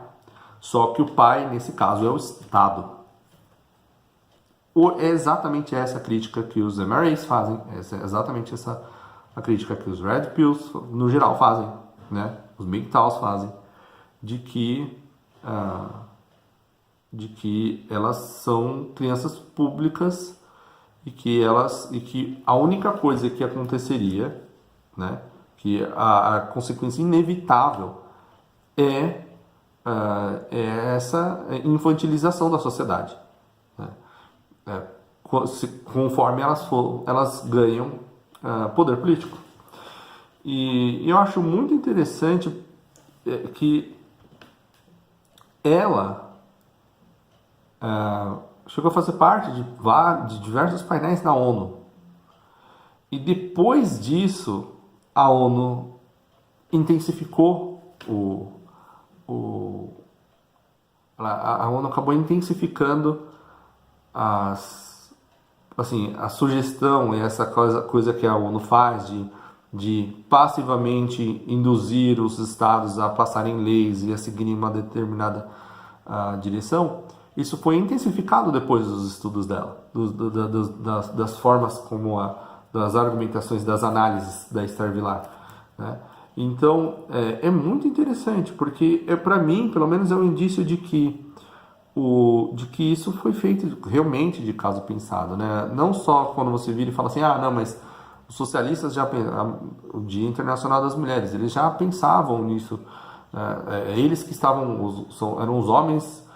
Só que o pai, nesse caso, é o Estado. É exatamente essa crítica que os MRAs fazem, é exatamente essa a crítica que os Red Pills, no geral, fazem, né? Os MGTOWs fazem, de que elas são crianças públicas e que a única coisa que aconteceria, né, que a consequência inevitável é essa infantilização da sociedade, né? Conforme elas ganham poder político. E eu acho muito interessante que ela chegou a fazer parte de diversos painéis da ONU. E depois disso, a ONU intensificou a ONU acabou intensificando a sugestão e essa coisa que a ONU faz de passivamente induzir os estados a passarem leis e a seguirem uma determinada direção. Isso foi intensificado depois dos estudos dela, das formas como das argumentações, das análises da Esther Vilar, né? Então, é muito interessante, porque para mim, pelo menos, é um indício de que isso foi feito realmente de caso pensado, né? Não só quando você vira e fala assim, não, mas os socialistas o Dia Internacional das Mulheres, eles já pensavam nisso, eles que eram os homens,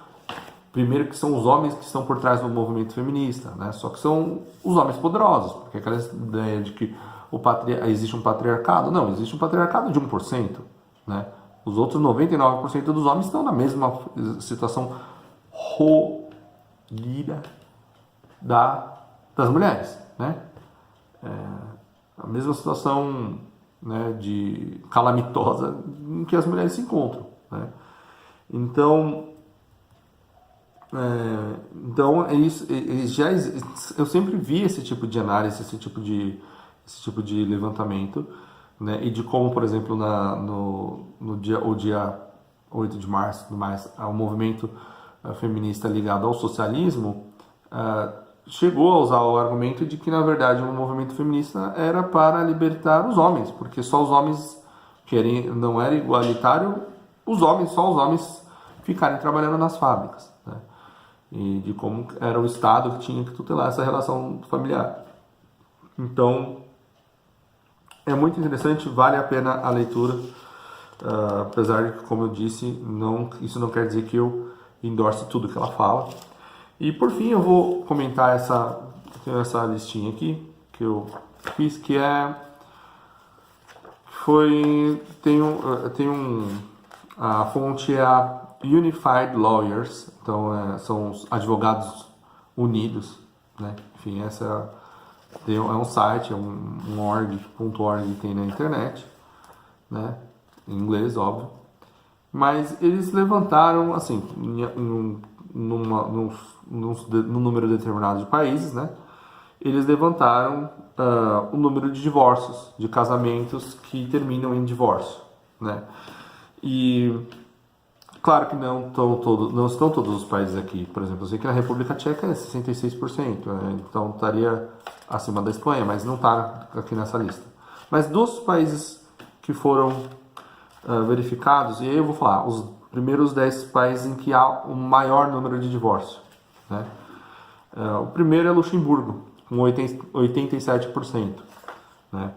primeiro que são os homens que estão por trás do movimento feminista, né? Só que são os homens poderosos, porque aquela ideia de que existe um patriarcado, não, existe um patriarcado de 1%, né? Os outros 99% dos homens estão na mesma situação rolida das mulheres, né? A mesma situação, né, de calamitosa em que as mulheres se encontram, né? Então é isso. Eu sempre vi esse tipo de análise, esse tipo de levantamento, né? E de como, por exemplo, no dia 8 de março, o movimento feminista ligado ao socialismo chegou a usar o argumento de que, na verdade, o movimento feminista era para libertar os homens, porque só os homens não era igualitário só os homens ficarem trabalhando nas fábricas, né? E de como era o Estado que tinha que tutelar essa relação familiar. Então, é muito interessante, vale a pena a leitura, apesar de que, como eu disse, isso não quer dizer que eu endorse tudo que ela fala. E por fim, eu vou comentar essa listinha aqui que eu fiz, a fonte é a Unified Lawyers, então são os advogados unidos, né? Enfim, é um site, é um org.org que tem na internet, né? Em inglês, óbvio. Mas eles levantaram, assim, num número determinado de países, né? Eles levantaram o número de divórcios, de casamentos que terminam em divórcio, né? E claro que não estão todos os países aqui. Por exemplo, eu sei que na República Tcheca é 66%, né? Então estaria acima da Espanha, mas não está aqui nessa lista. Mas dos países que foram verificados, e aí eu vou falar os primeiros 10 países em que há o maior número de divórcios, né? O primeiro é Luxemburgo, com 87%, né?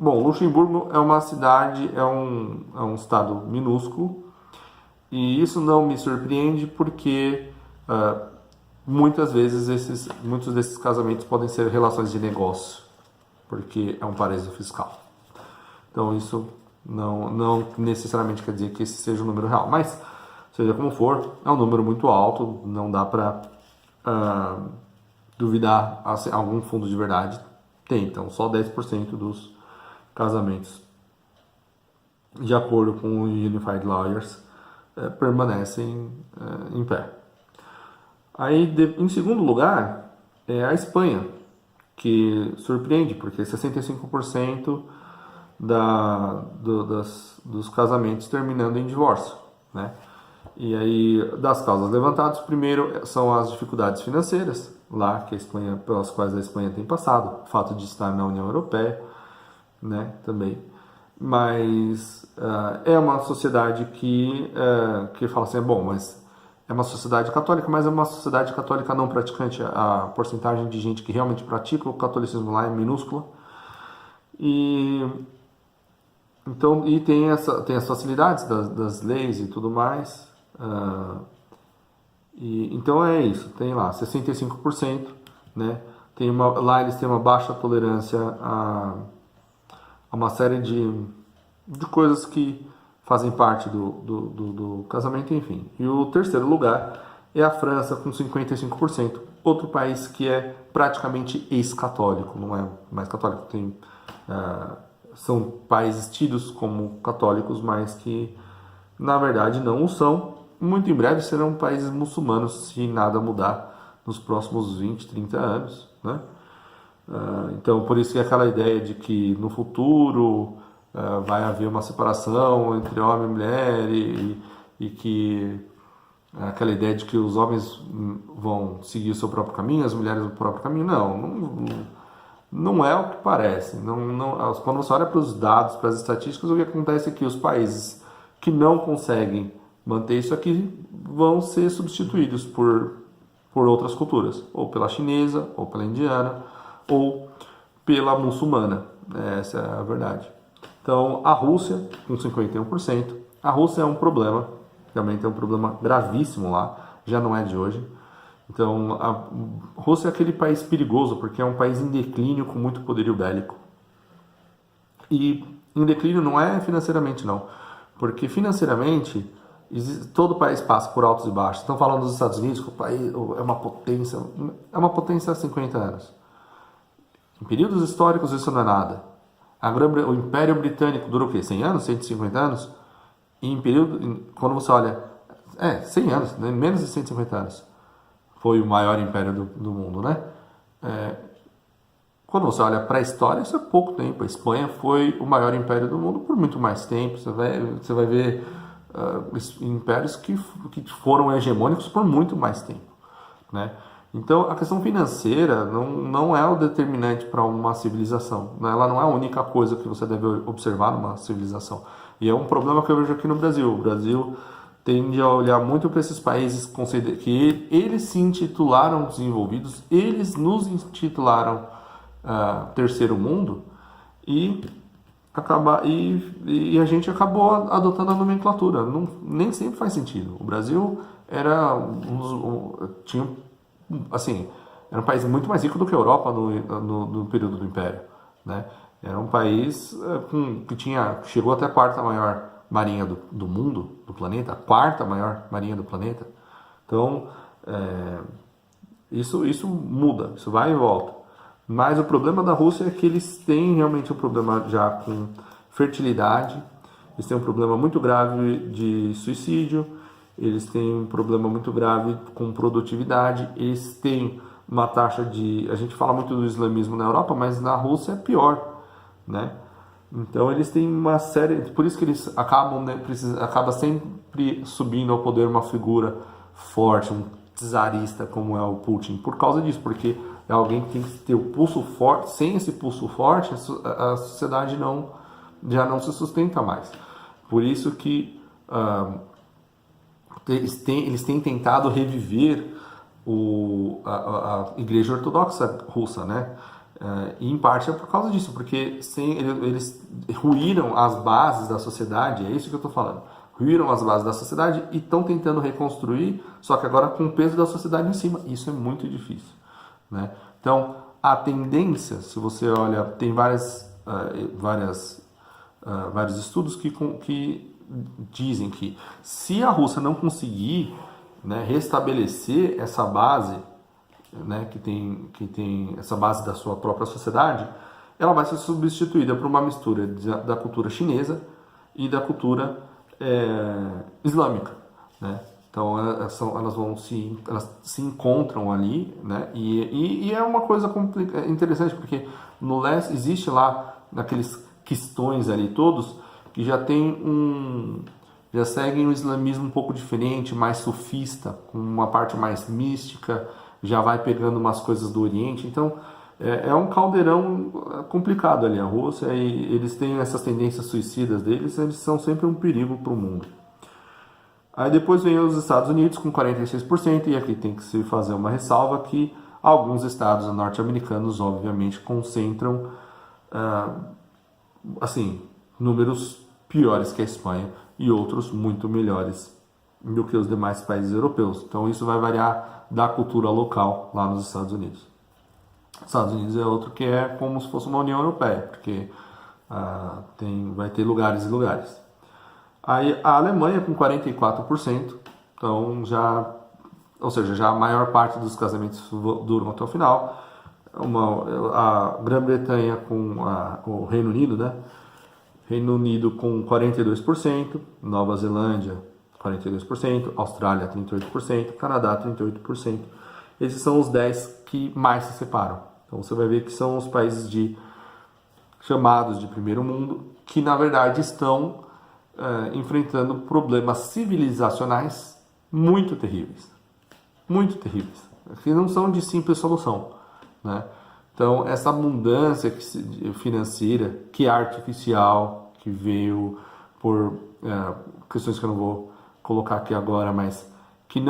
Bom, Luxemburgo é uma cidade, é um estado minúsculo, e isso não me surpreende porque muitas vezes muitos desses casamentos podem ser relações de negócio, porque é um paraíso fiscal. Então isso não necessariamente quer dizer que esse seja o número real, mas seja como for, é um número muito alto, não dá para duvidar algum fundo de verdade. Tem, então só 10% dos casamentos, de acordo com o Unified Lawyers, permanecem em pé. Aí, em segundo lugar, é a Espanha, que surpreende, porque 65% dos casamentos terminando em divórcio, né? E aí, das causas levantadas, primeiro são as dificuldades financeiras, lá que a Espanha, pelas quais a Espanha tem passado, o fato de estar na União Europeia, né, também. Mas é uma sociedade que fala assim, bom, mas é uma sociedade católica, mas é uma sociedade católica não praticante. A porcentagem de gente que realmente pratica o catolicismo lá é minúscula. Então, tem as facilidades das leis e tudo mais. Então é isso, tem lá 65%, né? Lá eles têm uma baixa tolerância a uma série de coisas que fazem parte do casamento, enfim. E o terceiro lugar é a França, com 55%, outro país que é praticamente ex-católico, não é mais católico. São países tidos como católicos, mas que na verdade não o são. Muito em breve serão países muçulmanos, se nada mudar nos próximos 20, 30 anos, né? Então, por isso que é aquela ideia de que no futuro vai haver uma separação entre homem e mulher e que aquela ideia de que os homens vão seguir o seu próprio caminho, as mulheres o próprio caminho, não é o que parece. Quando você olha para os dados, para as estatísticas, o que acontece é que os países que não conseguem manter isso aqui vão ser substituídos por outras culturas, ou pela chinesa, ou pela indiana, ou pela muçulmana. Essa é a verdade. Então, a Rússia, com 51%, a Rússia é um problema, também tem um problema gravíssimo lá, já não é de hoje. Então, a Rússia é aquele país perigoso, porque é um país em declínio com muito poderio bélico. E em declínio não é financeiramente, não, porque financeiramente todo país passa por altos e baixos. Estão falando dos Estados Unidos, que o país é uma potência há 50 anos. Em períodos históricos isso não é nada. O Império Britânico durou o quê? 100 anos? 150 anos? E quando você olha... 100 anos, né? Menos de 150 anos. Foi o maior império do mundo, né? Quando você olha para a história, isso é pouco tempo. A Espanha foi o maior império do mundo por muito mais tempo. Você vai ver impérios que foram hegemônicos por muito mais tempo, né? Então, a questão financeira não é o determinante para uma civilização, né? Ela não é a única coisa que você deve observar numa civilização. E é um problema que eu vejo aqui no Brasil. O Brasil tende a olhar muito para esses países que eles se intitularam desenvolvidos, eles nos intitularam terceiro mundo, e a gente acabou adotando a nomenclatura. Nem sempre faz sentido. O Brasil era era um país muito mais rico do que a Europa no período do Império, né? Era um país que chegou até a quarta maior marinha do mundo, do planeta, a quarta maior marinha do planeta. Então, Isso muda, isso vai e volta. Mas o problema da Rússia é que eles têm realmente um problema já com fertilidade, eles têm um problema muito grave de suicídio, eles têm um problema muito grave com produtividade, eles têm uma taxa de... A gente fala muito do islamismo na Europa, mas na Rússia é pior, né? Então eles têm uma série... Por isso que eles acabam, né, acaba sempre subindo ao poder uma figura forte, um czarista como é o Putin, por causa disso, porque é alguém que tem que ter o pulso forte. Sem esse pulso forte, a sociedade já não se sustenta mais. Por isso que eles têm tentado reviver a Igreja Ortodoxa Russa, né? E em parte é por causa disso, porque eles ruíram as bases da sociedade, é isso que eu estou falando. Ruíram as bases da sociedade e estão tentando reconstruir, só que agora com o peso da sociedade em cima. Isso é muito difícil, né? Então, a tendência, se você olha, tem vários estudos que dizem que se a Rússia não conseguir, né, restabelecer essa base, né, que tem essa base da sua própria sociedade, ela vai ser substituída por uma mistura da cultura chinesa e da cultura islâmica, né? Então elas se encontram ali, né? E é uma coisa interessante, porque no leste existe lá naqueles quistões ali todos que já seguem um islamismo um pouco diferente, mais sufista, com uma parte mais mística, já vai pegando umas coisas do Oriente. Então é um caldeirão complicado ali a Rússia, e eles têm essas tendências suicidas deles, eles são sempre um perigo para o mundo. Aí depois vem os Estados Unidos com 46%, e aqui tem que se fazer uma ressalva que alguns estados norte-americanos, obviamente, concentram números piores que a Espanha e outros muito melhores do que os demais países europeus. Então isso vai variar da cultura local lá nos Estados Unidos. Os Estados Unidos é outro que é como se fosse uma União Europeia, porque vai ter lugares e lugares. Aí a Alemanha com 44%, então já a maior parte dos casamentos duram até o final. A Grã-Bretanha com o Reino Unido, né? Reino Unido com 42%, Nova Zelândia 42%, Austrália 38%, Canadá 38%. Esses são os 10 que mais se separam. Então você vai ver que são os países chamados de primeiro mundo, que na verdade estão enfrentando problemas civilizacionais muito terríveis. Muito terríveis. Que não são de simples solução, né? Então, essa abundância financeira, que é artificial, que veio por questões que eu não vou colocar aqui agora, mas que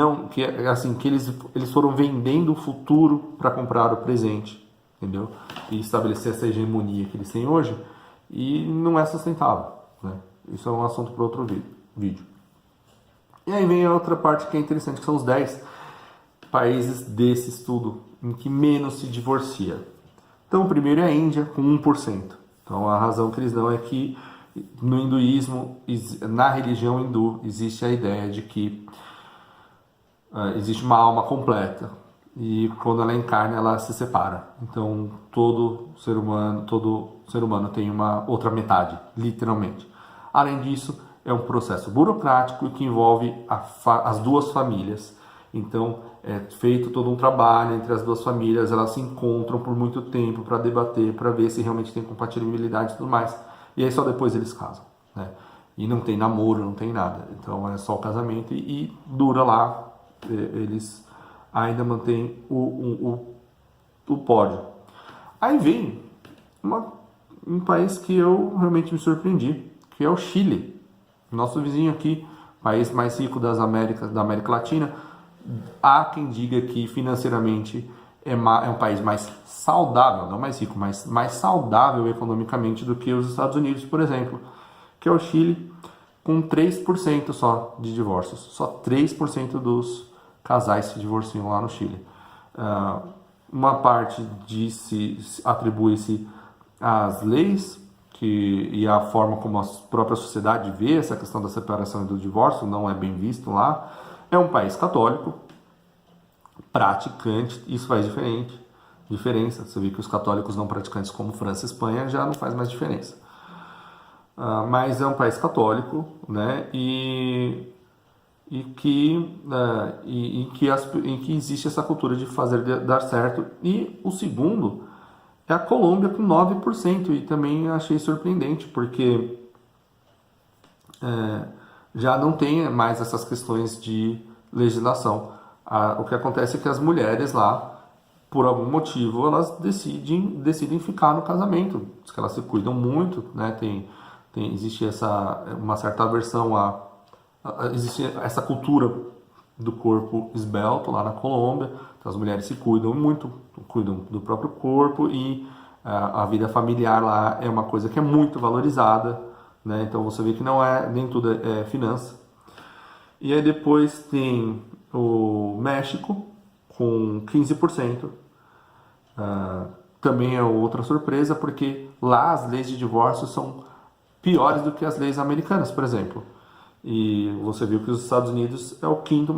eles foram vendendo o futuro para comprar o presente, entendeu? E estabelecer essa hegemonia que eles têm hoje, e não é sustentável, né? Isso é um assunto para outro vídeo. E aí vem a outra parte que é interessante, que são os 10 países desse estudo em que menos se divorcia. Então, o primeiro é a Índia, com 1%. Então, a razão que eles dão é que no hinduísmo, na religião hindu, existe a ideia de que existe uma alma completa. E quando ela encarna, ela se separa. Então, todo ser humano tem uma outra metade, literalmente. Além disso, é um processo burocrático que envolve as duas famílias. Então, é feito todo um trabalho entre as duas famílias, elas se encontram por muito tempo para debater, para ver se realmente tem compatibilidade e tudo mais. E aí só depois eles casam, né? E não tem namoro, não tem nada. Então é só o casamento e dura lá. Eles ainda mantêm o pódio. Aí vem um país que eu realmente me surpreendi, que é o Chile. Nosso vizinho aqui, país mais rico da América Latina. Há quem diga que financeiramente é um país mais saudável, não mais rico, mas mais saudável economicamente do que os Estados Unidos, por exemplo, que é o Chile, com 3% só de divórcios. Só 3% dos casais se divorciam lá no Chile. Uma parte atribui-se às leis e à forma como a própria sociedade vê essa questão da separação e do divórcio, não é bem visto lá. É um país católico, praticante, isso faz diferença. Você vê que os católicos não praticantes como França e Espanha já não faz mais diferença. Mas é um país católico, né? Em que existe essa cultura de fazer dar certo. E o segundo é a Colômbia com 9%, e também achei surpreendente, porque já não tem mais essas questões de legislação. O que acontece é que as mulheres lá, por algum motivo, elas decidem ficar no casamento, diz que elas se cuidam muito, né? Existe uma certa aversão existe essa cultura do corpo esbelto lá na Colômbia, então as mulheres se cuidam muito, cuidam do próprio corpo, e a vida familiar lá é uma coisa que é muito valorizada, né? Então você vê que nem tudo é finança. E aí depois tem o México com 15%. Também é outra surpresa, porque lá as leis de divórcio são piores do que as leis americanas, por exemplo. E você viu que os Estados Unidos é o quinto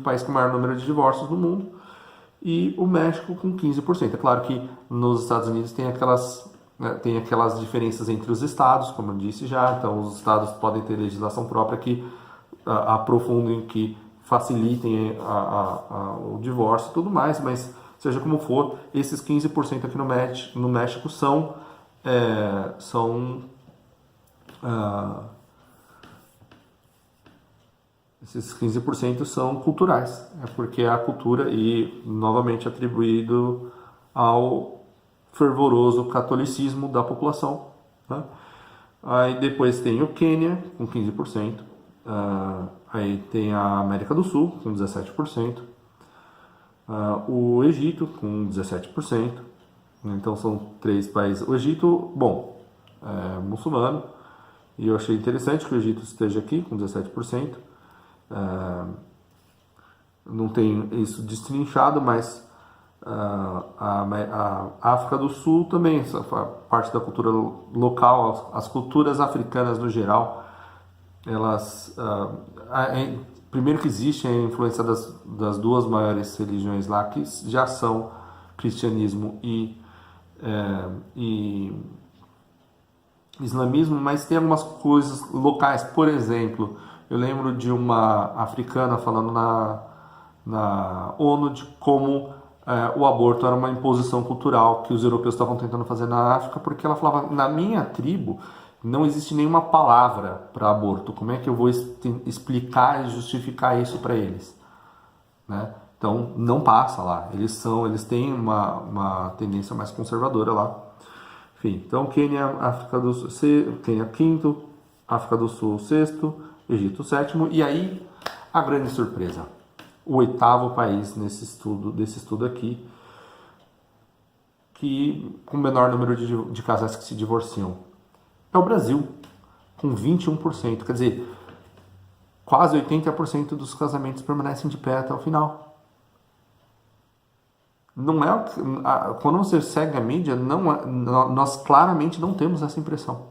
país com o maior número de divórcios no mundo, e o México com 15%. É claro que nos Estados Unidos tem aquelas diferenças entre os estados, como eu disse já. Então os estados podem ter legislação própria que aprofundem, que facilitem o divórcio e tudo mais, mas seja como for, esses 15% aqui no México esses 15% são culturais, porque é a cultura, e novamente atribuído ao fervoroso catolicismo da população, né? Aí depois tem o Quênia com 15%, aí tem a América do Sul com 17%, o Egito com 17%, então são 3 países. O Egito, bom, é muçulmano, e eu achei interessante que o Egito esteja aqui com 17%. Não tem isso destrinchado, mas a África do Sul também, essa parte da cultura local, as culturas africanas no geral, elas primeiro que existe a influência das duas maiores religiões lá, que já são cristianismo e islamismo, mas tem algumas coisas locais. Por exemplo, eu lembro de uma africana falando na ONU de como o aborto era uma imposição cultural que os europeus estavam tentando fazer na África, porque ela falava: na minha tribo não existe nenhuma palavra para aborto, como é que eu vou explicar e justificar isso para eles, né? Então não passa lá, eles têm uma tendência mais conservadora lá. Enfim, então Quênia, África do Sul, Quênia quinto, África do Sul sexto, Egito sétimo, e aí a grande surpresa, o 8º país desse estudo aqui, que com o menor número de casais que se divorciam, é o Brasil, com 21%. Quer dizer, quase 80% dos casamentos permanecem de pé até o final. Não é quando você segue a mídia, nós claramente não temos essa impressão.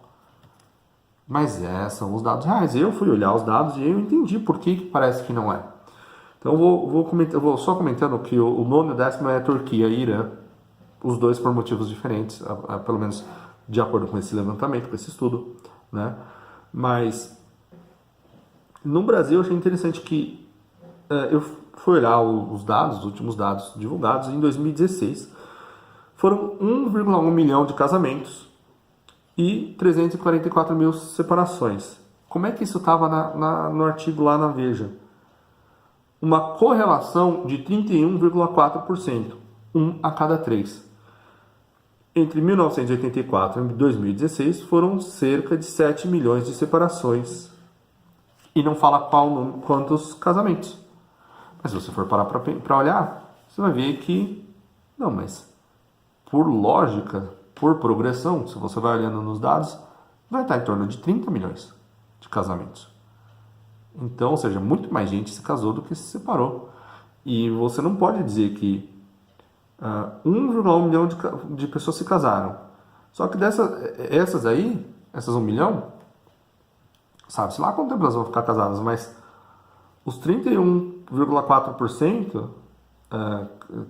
Mas são os dados reais. Eu fui olhar os dados e eu entendi por que parece que não é. Então eu vou só comentando que o nono e o 10º é a Turquia e Irã, os dois por motivos diferentes, pelo menos de acordo com esse levantamento, com esse estudo, né? Mas no Brasil eu achei interessante que eu fui olhar os últimos dados divulgados em 2016, foram 1,1 milhão de casamentos e 344 mil separações. Como é que isso estava no artigo lá na Veja? Uma correlação de 31,4%, 1 a cada 3. Entre 1984 e 2016 foram cerca de 7 milhões de separações. E não fala quantos casamentos. Mas se você for parar para olhar, você vai ver que não, mas por lógica, por progressão, se você vai olhando nos dados, vai estar em torno de 30 milhões de casamentos. Então, ou seja, muito mais gente se casou do que se separou. E você não pode dizer que 1,1 milhão de pessoas se casaram. Só que essas 1 milhão, sabe-se lá quanto tempo elas vão ficar casadas, mas os 31,4%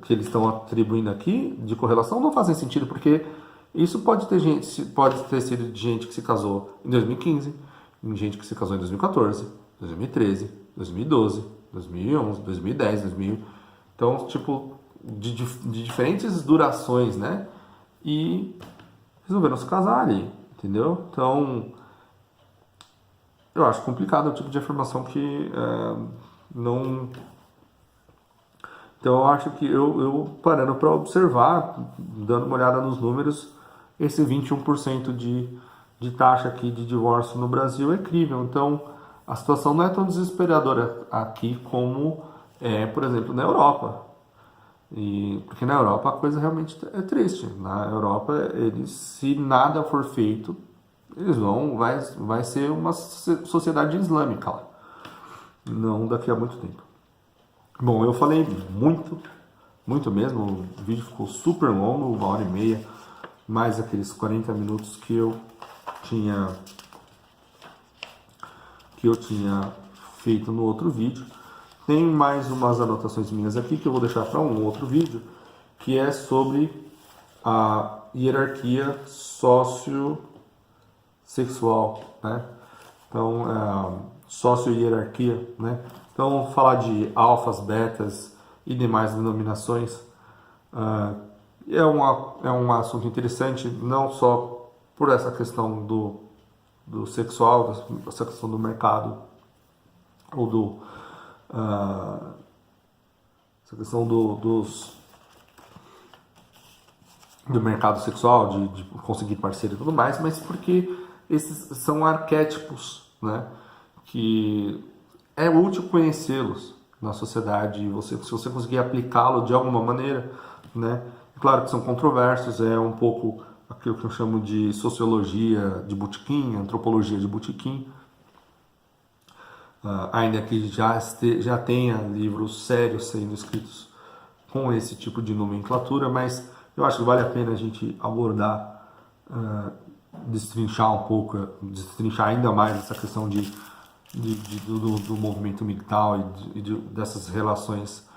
que eles estão atribuindo aqui de correlação não fazem sentido, porque isso pode ter sido de gente que se casou em 2015, em gente que se casou em 2014, 2013, 2012, 2011, 2010, 2000. Então, tipo, de diferentes durações, né? E resolveram se casar ali, entendeu? Então, eu acho complicado o tipo de afirmação que não... Então, eu acho que eu parando para observar, dando uma olhada nos números, esse 21% de taxa aqui de divórcio no Brasil é crível. Então, a situação não é tão desesperadora aqui como é, por exemplo, na Europa. Porque na Europa a coisa realmente é triste. Na Europa, se nada for feito, vai ser uma sociedade islâmica lá. Não daqui a muito tempo. Bom, eu falei muito mesmo. O vídeo ficou super longo, 1h30, mais aqueles 40 minutos que eu tinha feito no outro vídeo. Tem mais umas anotações minhas aqui que eu vou deixar para um outro vídeo, que é sobre a hierarquia sociosexual, né? Então, socio-hierarquia, né? Então, falar de alfas, betas e demais denominações é um assunto interessante, não só por essa questão do sexual, essa questão do mercado, ou essa questão do mercado sexual, de conseguir parceiro e tudo mais, mas porque esses são arquétipos, né, que é útil conhecê-los na sociedade, se você conseguir aplicá-lo de alguma maneira, né, claro que são controversos, é um pouco aquilo que eu chamo de sociologia de botequim, antropologia de botequim, ainda que já tenha livros sérios sendo escritos com esse tipo de nomenclatura, mas eu acho que vale a pena a gente abordar, destrinchar ainda mais essa questão do movimento MGTOW e dessas relações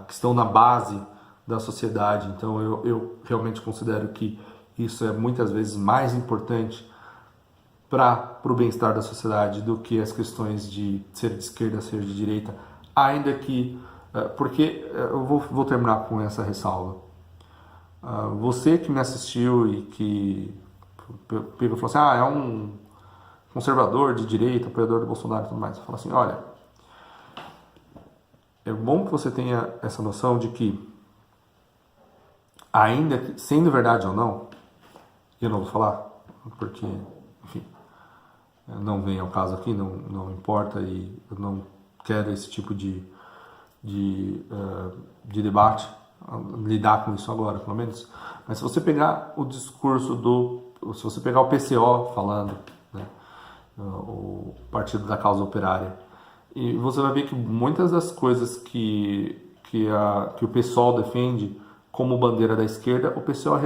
que estão na base da sociedade. Então eu realmente considero que isso é muitas vezes mais importante para o bem-estar da sociedade do que as questões de ser de esquerda, ser de direita, ainda que... Porque eu vou terminar com essa ressalva. Você que me assistiu e que pegou e falou assim, é um conservador de direita, apoiador do Bolsonaro e tudo mais. Eu falo assim, olha, é bom que você tenha essa noção de que, ainda que, sendo verdade ou não, eu não vou falar, porque, enfim, não vem ao caso aqui, não importa, e eu não quero esse tipo de debate, lidar com isso agora, pelo menos. Mas se você pegar o discurso se você pegar o PCO falando, né, o Partido da Causa Operária, e você vai ver que muitas das coisas que o PSOL defende como bandeira da esquerda, o pessoal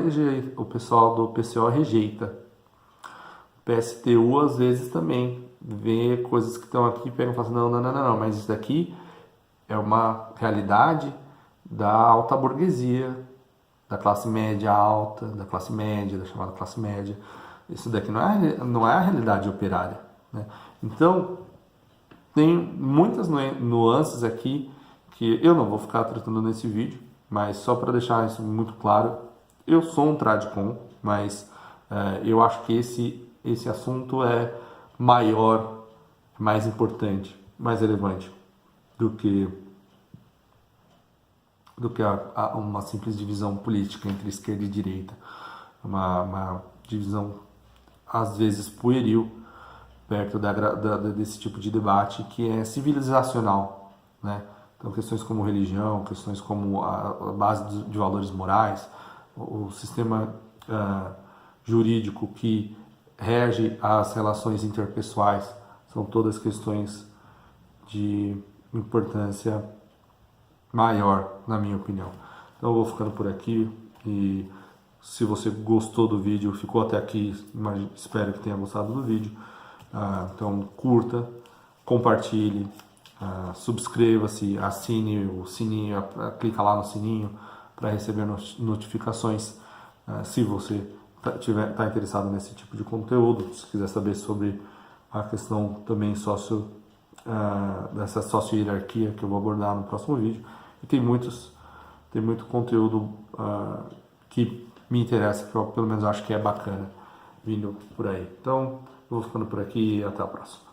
do PCO rejeita. O PSTU às vezes também vê coisas que estão aqui e pegam e falam assim, não, mas isso daqui é uma realidade da alta burguesia, da classe média alta, da classe média, da chamada classe média. Isso daqui não é a realidade operária, né? Então, tem muitas nuances aqui que eu não vou ficar tratando nesse vídeo, mas só para deixar isso muito claro, eu sou um tradcon, mas eu acho que esse assunto é maior, mais importante, mais relevante do que uma simples divisão política entre esquerda e direita, uma divisão às vezes pueril perto desse tipo de debate que é civilizacional, né? Então questões como religião, questões como a base de valores morais, o sistema jurídico que rege as relações interpessoais, são todas questões de importância maior, na minha opinião. Então eu vou ficando por aqui, e se você gostou do vídeo, ficou até aqui, espero que tenha gostado do vídeo, então curta, compartilhe, subscreva-se, assine o sininho, clica lá no sininho para receber notificações se você tá interessado nesse tipo de conteúdo. Se quiser saber sobre a questão também dessa sócio-hierarquia que eu vou abordar no próximo vídeo. E tem muito conteúdo que me interessa, que eu pelo menos acho que é bacana vindo por aí. Então, eu vou ficando por aqui e até a próxima.